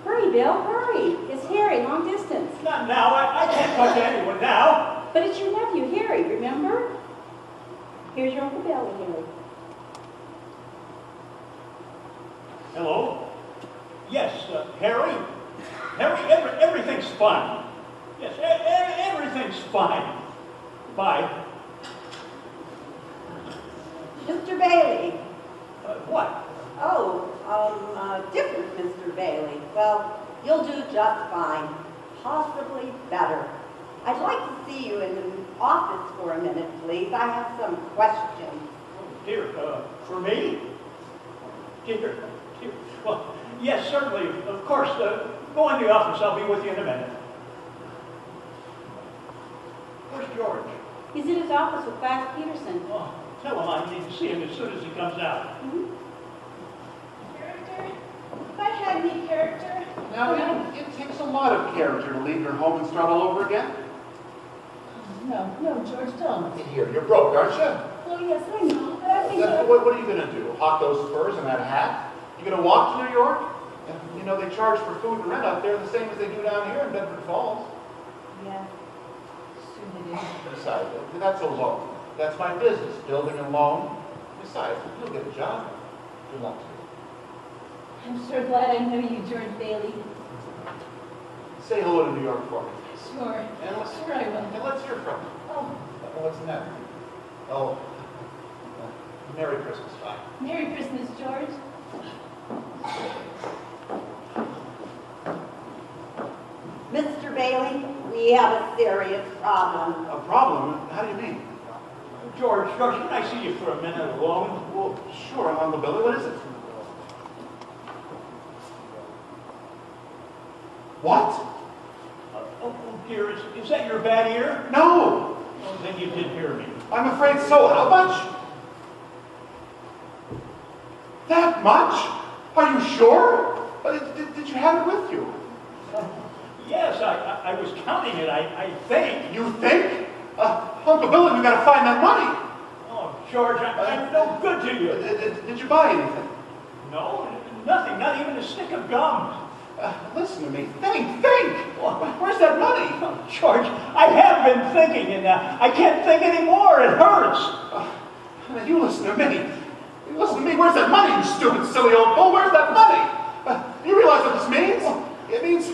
Hurry, Bill, hurry. It's Harry, long distance. Not now. I can't talk to anyone now. But it's your nephew, Harry, remember? Here's your Uncle Bill, Harry. Hello? Yes, Harry? Harry, everything's fine. Yes, everything's fine. Bye. Mr. Bailey. What? Oh, different Mr. Bailey. Well, you'll do just fine. Possibly better. I'd like to see you in the office for a minute, please. I have some questions. Dear, for me? Dear. Well, yes, certainly, of course. Go in the office. I'll be with you in a minute. Where's George? He's in his office with Bass Peterson. Oh, tell him I need to see him as soon as he comes out. Character? If I had any character. Now, it takes a lot of character to leave your home and start all over again. No, George, don't. Here, you're broke, aren't you? Oh, yes, I know. But I think What are you going to do? Hawk those furs and that hat? You going to walk to New York? You know, they charge for food and rent out there the same as they do down here in Bedford Falls. Yeah. Soon it is. Besides, that's a loan. That's my business, building a loan. Besides, you'll get a job. Good luck to you. I'm sure glad I know you, George Bailey. Say hello to New York for me. Sure. And let's, Sure I will. And let's hear from you. Oh, What's the matter? Oh, Merry Christmas. Bye. Merry Christmas, George. Mr. Bailey, we have a serious problem. A problem? How do you mean? George, can I see you for a minute alone? Well, sure, I'm Uncle Billy. What is it? What? Oh, dear, is that your bad ear? No! Oh, then you did hear me. I'm afraid so. How much? That much? Are you sure? Did you have it with you? Yes, I was counting it, I think. You think? Uncle Billy, we gotta find that money. Oh, George, I'm no good to you. Did you buy anything? No, nothing, not even a stick of gum. Listen to me. Think. Where's that money? Oh, George, I have been thinking, and I can't think anymore. It hurts. You listen to me. Where's that money, you stupid, silly old bull? Where's that money? Do you realize what this means? It means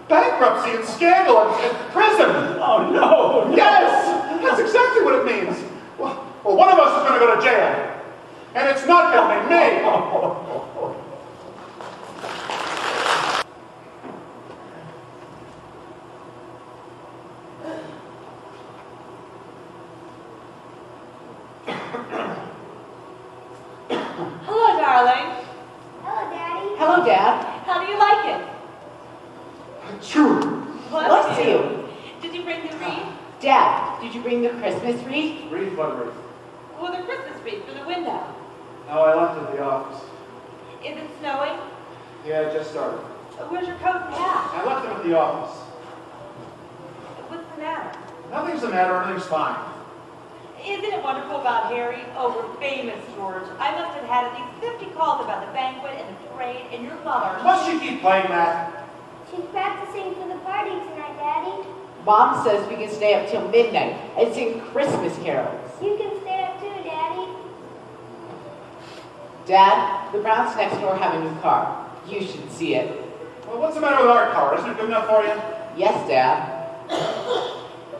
bankruptcy and scandal and prison. Oh, no. Yes! That's exactly what it means. Well, one of us is going to go to jail. And it's not going to be me. Hello, darling. Hello, Daddy. Hello, Dad. How do you like it? True. Bless you. Did you bring the wreath? Dad, did you bring the Christmas wreath? Wreath, what wreath? Well, the Christmas wreath for the window. No, I left it at the office. Is it snowing? Yeah, it just started. Where's your coat and hat? I left them at the office. What's the matter? Nothing's the matter, everything's fine. Isn't it wonderful about Harry? Oh, we're famous, George. I must have had at least 50 calls about the banquet and the parade and your mother. Must she keep playing that? She's practicing for the party tonight, Daddy. Mom says we can stay up till midnight and sing Christmas carols. You can stay up too, Daddy. Dad, the Browns next door have a new car. You should see it. Well, what's the matter with our car? Isn't it good enough for you? Yes, Dad.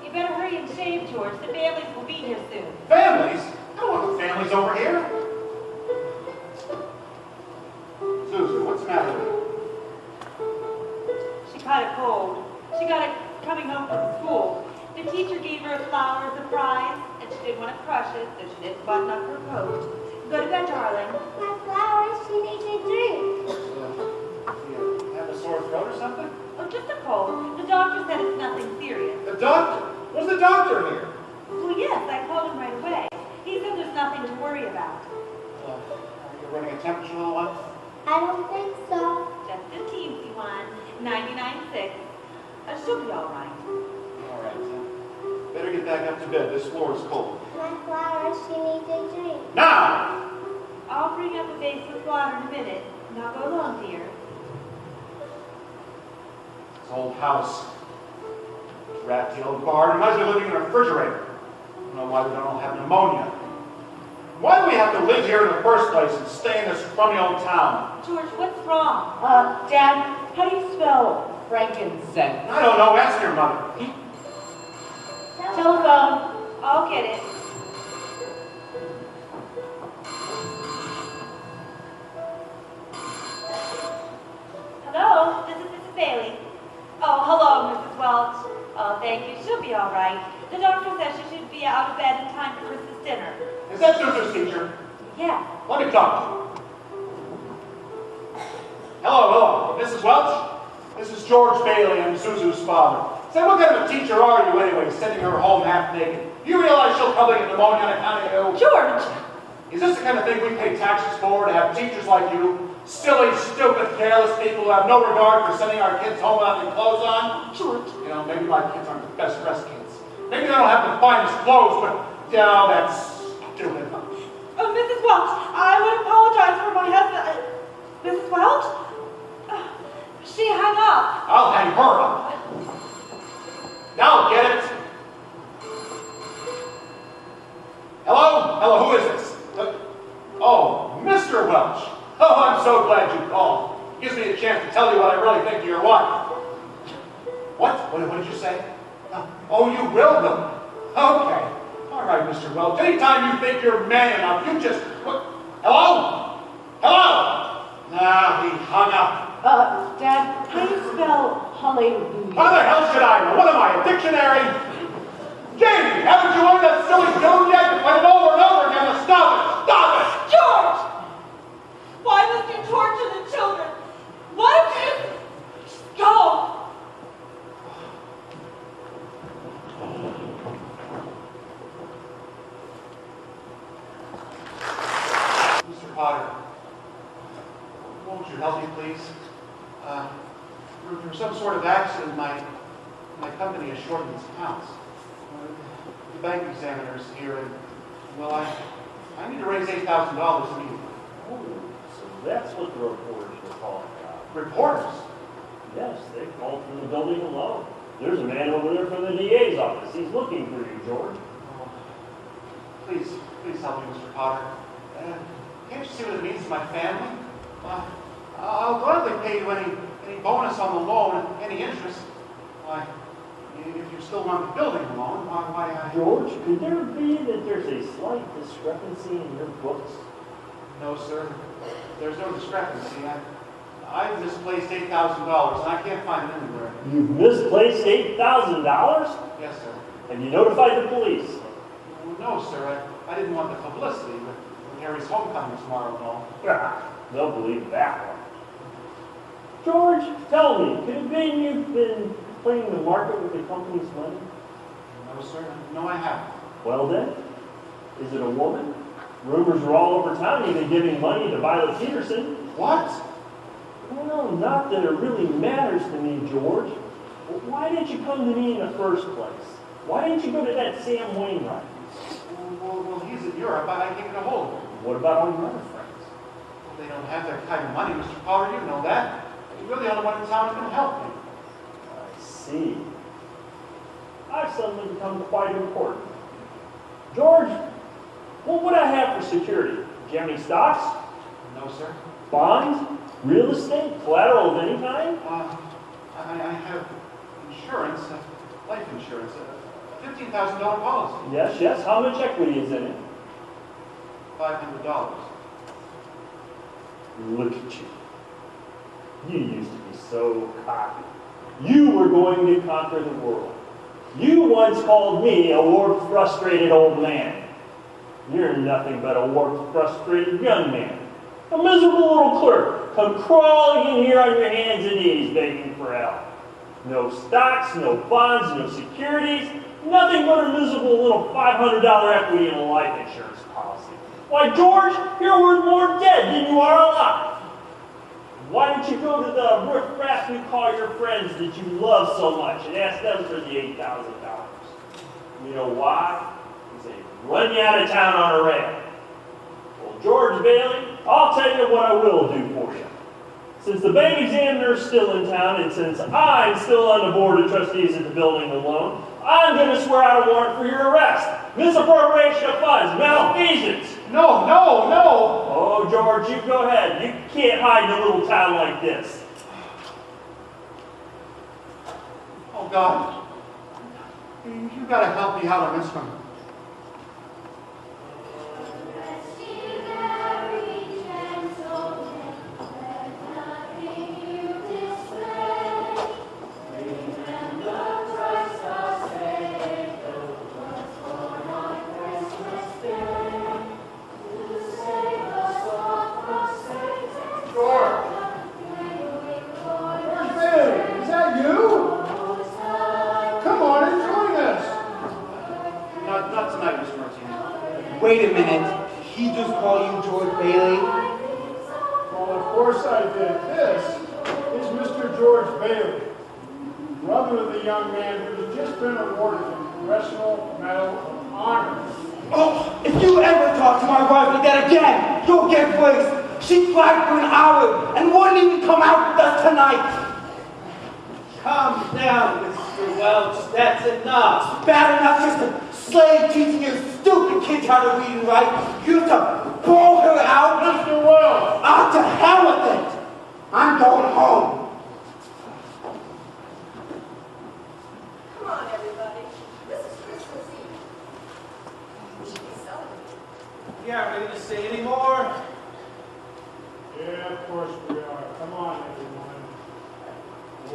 You better hurry and shave, George. The Baileys will be here soon. Families? I don't want the families over here. Susan, what's the matter with you? She caught a cold. She got it coming home from school. The teacher gave her a flower as a prize, and she didn't want to crush it, so she didn't button up her coat. Go to bed, darling. My flowers, she needs a drink. You have a sore throat or something? Oh, just a cold. The doctor said it's nothing serious. The doctor? Where's the doctor here? Well, yes, I called him right away. He said there's nothing to worry about. Are you running a temperature, little one? I don't think so. Just a teensy one, 99.6. She'll be all right. All right, son. Better get back up to bed. This floor is cold. My flowers, she needs a drink. Now! I'll bring up a vase with water in a minute. Now go along, dear. This old house. Ratty old barn. Might as well living in a refrigerator. I don't know why we don't all have pneumonia. Why do we have to live here in the first place and stay in this crummy old town? George, what's wrong? Dad, how do you spell frankincense? I don't know. Ask your mother. Telephone. I'll get it. Hello, this is Mrs. Bailey. Oh, hello, Mrs. Welch. Oh, thank you. She'll be The doctor says she should be out of bed in time for Christmas dinner. Is that Susan's teacher? Yeah. Let me talk to you. Hello, Mrs. Welch? This is George Bailey. I'm Zuzu's father. Say, what kind of a teacher are you anyway, sending her home half naked? You realize she'll probably get pneumonia on account of you? George! Is this the kind of thing we pay taxes for, to have teachers like you? Silly, stupid, careless people who have no regard for sending our kids home without any clothes on? George. You know, maybe my kids aren't the best dressed kids. Maybe they don't have the finest clothes, but, you know, that's stupid. Oh, Mrs. Welch, I would apologize for my husband. Mrs. Welch? She hung up. I'll hang her up. Now get it. Hello? Hello, who is this? Oh, Mr. Welch. Oh, I'm so glad you called. Gives me a chance to tell you what I really think of your wife. What did you say? Oh, you will, Bill. Okay. All right, Mr. Welch. Anytime you think you're man enough, you just... What? Hello? Hello? Nah, he hung up. Dad, how do you spell hallelujah? How the hell should I know? What am I, a dictionary? Jamie, haven't you learned that silly tune yet? You play it over and over again. Now stop it! Stop it! George! Why must you torture the children? Why don't you just go? Mr. Potter, won't you help me, please? Through some sort of accident, my company is short in its accounts. The bank examiner's here, and, well, I need to raise $8,000 immediately. Oh, so that's what the reporters were calling about. Reporters? Yes, they called from the building alone. There's a man over there from the DA's office. He's looking for you, George. Oh, please help me, Mr. Potter. Can't you see what it means to my family? I'll gladly pay you any bonus on the loan, any interest. Why, if you still want the building loan, why George, could there be that there's a slight discrepancy in your books? No, sir. There's no discrepancy. I've misplaced $8,000, and I can't find it anywhere. You've misplaced $8,000? Yes, sir. Have you notified the police? No, sir. I didn't want the publicity, but Harry's homecoming tomorrow and all. They'll believe that one. George, tell me, could it be you've been playing the market with the company's money? No, sir. No, I haven't. Well then, is it a woman? Rumors are all over town you've been giving money to Violet Peterson. What? Well, not that it really matters to me, George. But why didn't you come to me in the first place? Why didn't you go to that Sam Wainwright? Well, he's in Europe. I can't get a hold of him. What about all your other friends? Well, they don't have that kind of money, Mr. Potter. You know that. You're the only one in town who can help me. I see. I've suddenly become quite important. George, what would I have for security? Do you have any stocks? No, sir. Bonds? Real estate? Collateral of any kind? I have insurance, life insurance, a $15,000 policy. Yes. How much equity is in it? $500. Look at you. You used to be so cocky. You were going to conquer the world. You once called me a warped, frustrated old man. You're nothing but a warped, frustrated young man. A miserable little clerk, come crawling in here on your hands and knees begging for help. No stocks, no bonds, no securities, nothing but a miserable little $500 equity in a life insurance policy. Why, George, you're worth more dead than you are alive. Why don't you go to the riffraff you call your friends that you love so much and ask them for the $8,000? You know why? Because they run you out of town on a rail. Well, George Bailey, I'll tell you what I will do for you. Since the bank examiner's still in town, and since I'm still on the board of trustees at the building alone, I'm going to swear out a warrant for your arrest. Misappropriation of funds, malfeasance. No. Oh, George, you go ahead. You can't hide in a little town like this. Oh, God. You gotta help me out on this one. course I did. This is Mr. George Bailey, brother of the young man who's just been awarded the Congressional Medal of Honor. Oh, if you ever talk to my wife like that again, you'll get placed. She cried for an hour and wouldn't even come out with us tonight. Calm down, Mr. Welch. That's enough. It's bad enough just to slave teaching your stupid kids how to read and write. You have to pull her out. Mr. Welch! Ah, to hell with it. I'm going home. Come on, everybody. This is Christmas Eve. We should be celebrating. You aren't ready to say any more? Yeah, of course we are. Come on, everyone.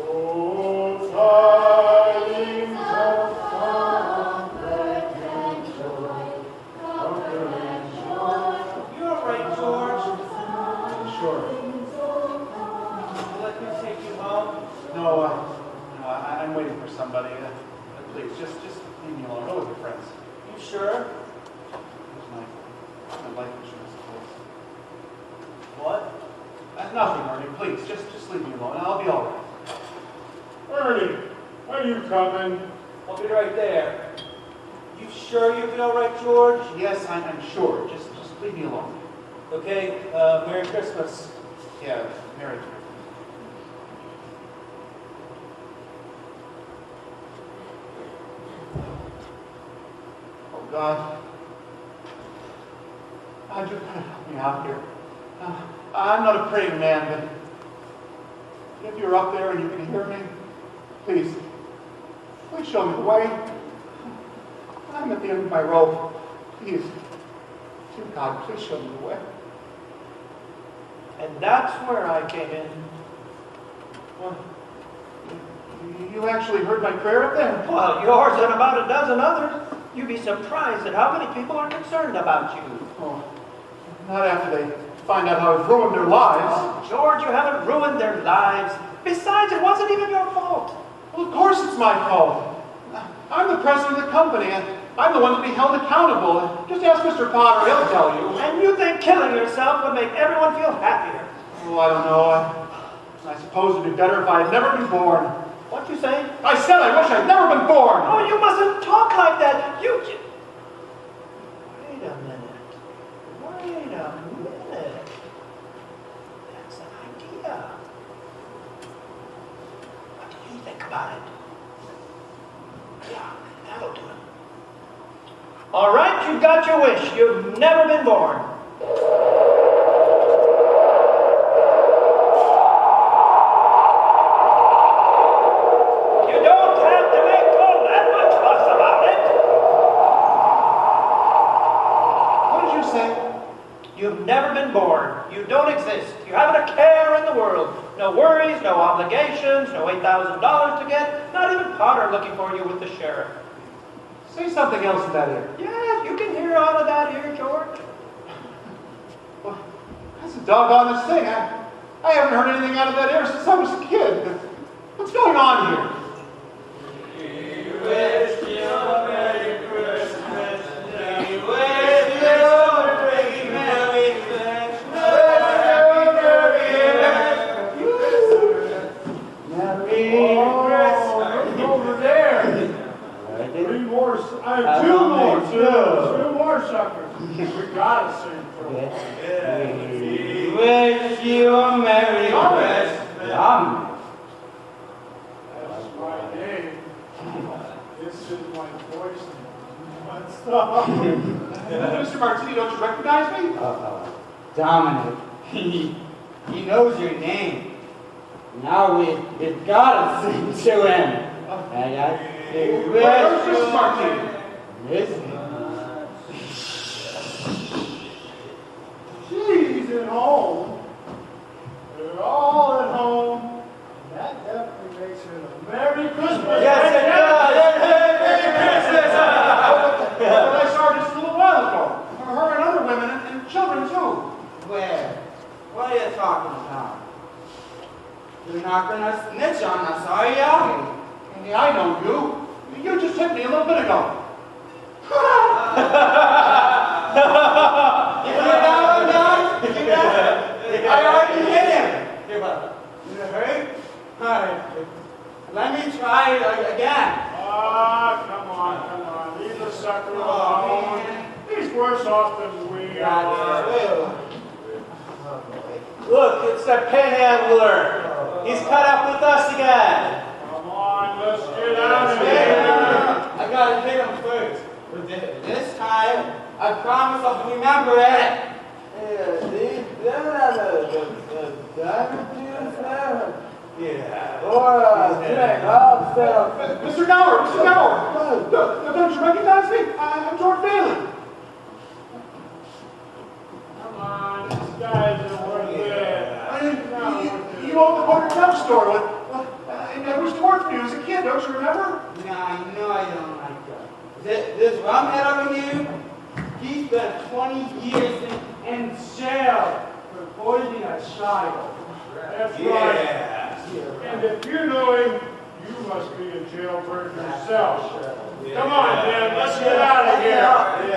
Oh, tidings of comfort and joy, comfort and joy. You all right, George? Sure. Let me take you home. No, I'm waiting for somebody. Please, just leave me alone. Go with your friends. You sure? Here's my life insurance, please. What? Nothing, Ernie. Please, just leave me alone. I'll be all right. Ernie, are you coming? I'll be right there. You sure you'll be all right, George? Yes, I'm sure. Just leave me alone. Okay, Merry Christmas. Yeah, Merry Christmas. Oh, God. God, you've got to help me out here. I'm not a praying man, but if you're up there and you can hear me, please show me the way. I'm at the end of my rope. Please, dear God, please show me the way. And that's where I came in. Well, you actually heard my prayer up there? Well, yours and about a dozen others. You'd be surprised at how many people are concerned about you. Oh, not after they find out how I've ruined their lives. Oh, George, you haven't ruined their lives. Besides, it wasn't even your fault. Well, of course it's my fault. I'm the president of the company, and I'm the one to be held accountable. Just ask Mr. Potter, he'll tell you. And you think killing yourself would make everyone feel happier? Oh, I don't know. I suppose it'd be better if I had never been born. What'd you say? I said I wish I'd never been born. Oh, you mustn't talk like that. Wait a minute. That's an idea. What do you think about it? Yeah, that'll do it. All right, you got your wish. You've never been born. You've never been born. You don't exist. You haven't a care in the world. No worries, no obligations, no $8,000 to get. Not even Potter looking for you with the sheriff. Say something else in that ear. Yes, you can hear all of that here, George. Well, that's a doggonest thing. I haven't heard anything out of that ear since I was a kid. What's going on here? We wish you a Merry Christmas. We wish you a very Merry Christmas. Over there. Three more. I have two more suckers. We gotta sing for them. We wish you a Merry Christmas. That's my name. This is my voice. Stop. Mr. Martini, don't you recognize me? Dominic, he knows your name. Now we've got to sing to him. Where's Mr. Martini? Listen. She's at home. They're all at home. That definitely makes it a Merry Christmas. Yes, it does. Merry Christmas. But I saw her just a little while ago. Her and other women and children too. Where? What are you talking about? You're not going to snitch on us, are you? Hey, I know you. You just hit me a little bit ago. I already hit him. Let me try it again. Ah, come on. Leave the sucker alone. He's worse off than we are. Look, it's the panhandler. He's caught up with us again. Come on, let's get out of here. I gotta hit him first. But this time, I promise I'll remember it. Yeah. Mr. Gower! Don't you recognize me? I'm George Bailey. Come on, these guys are worth it. You owned the corner drugstore. I used to work for you as a kid, don't you remember? Nah, I know I don't like that. This rumhead over here, he spent 20 years in jail for poisoning a child. That's right. And if you know him, you must be in jail for it yourself. Come on, man, let's get out of here.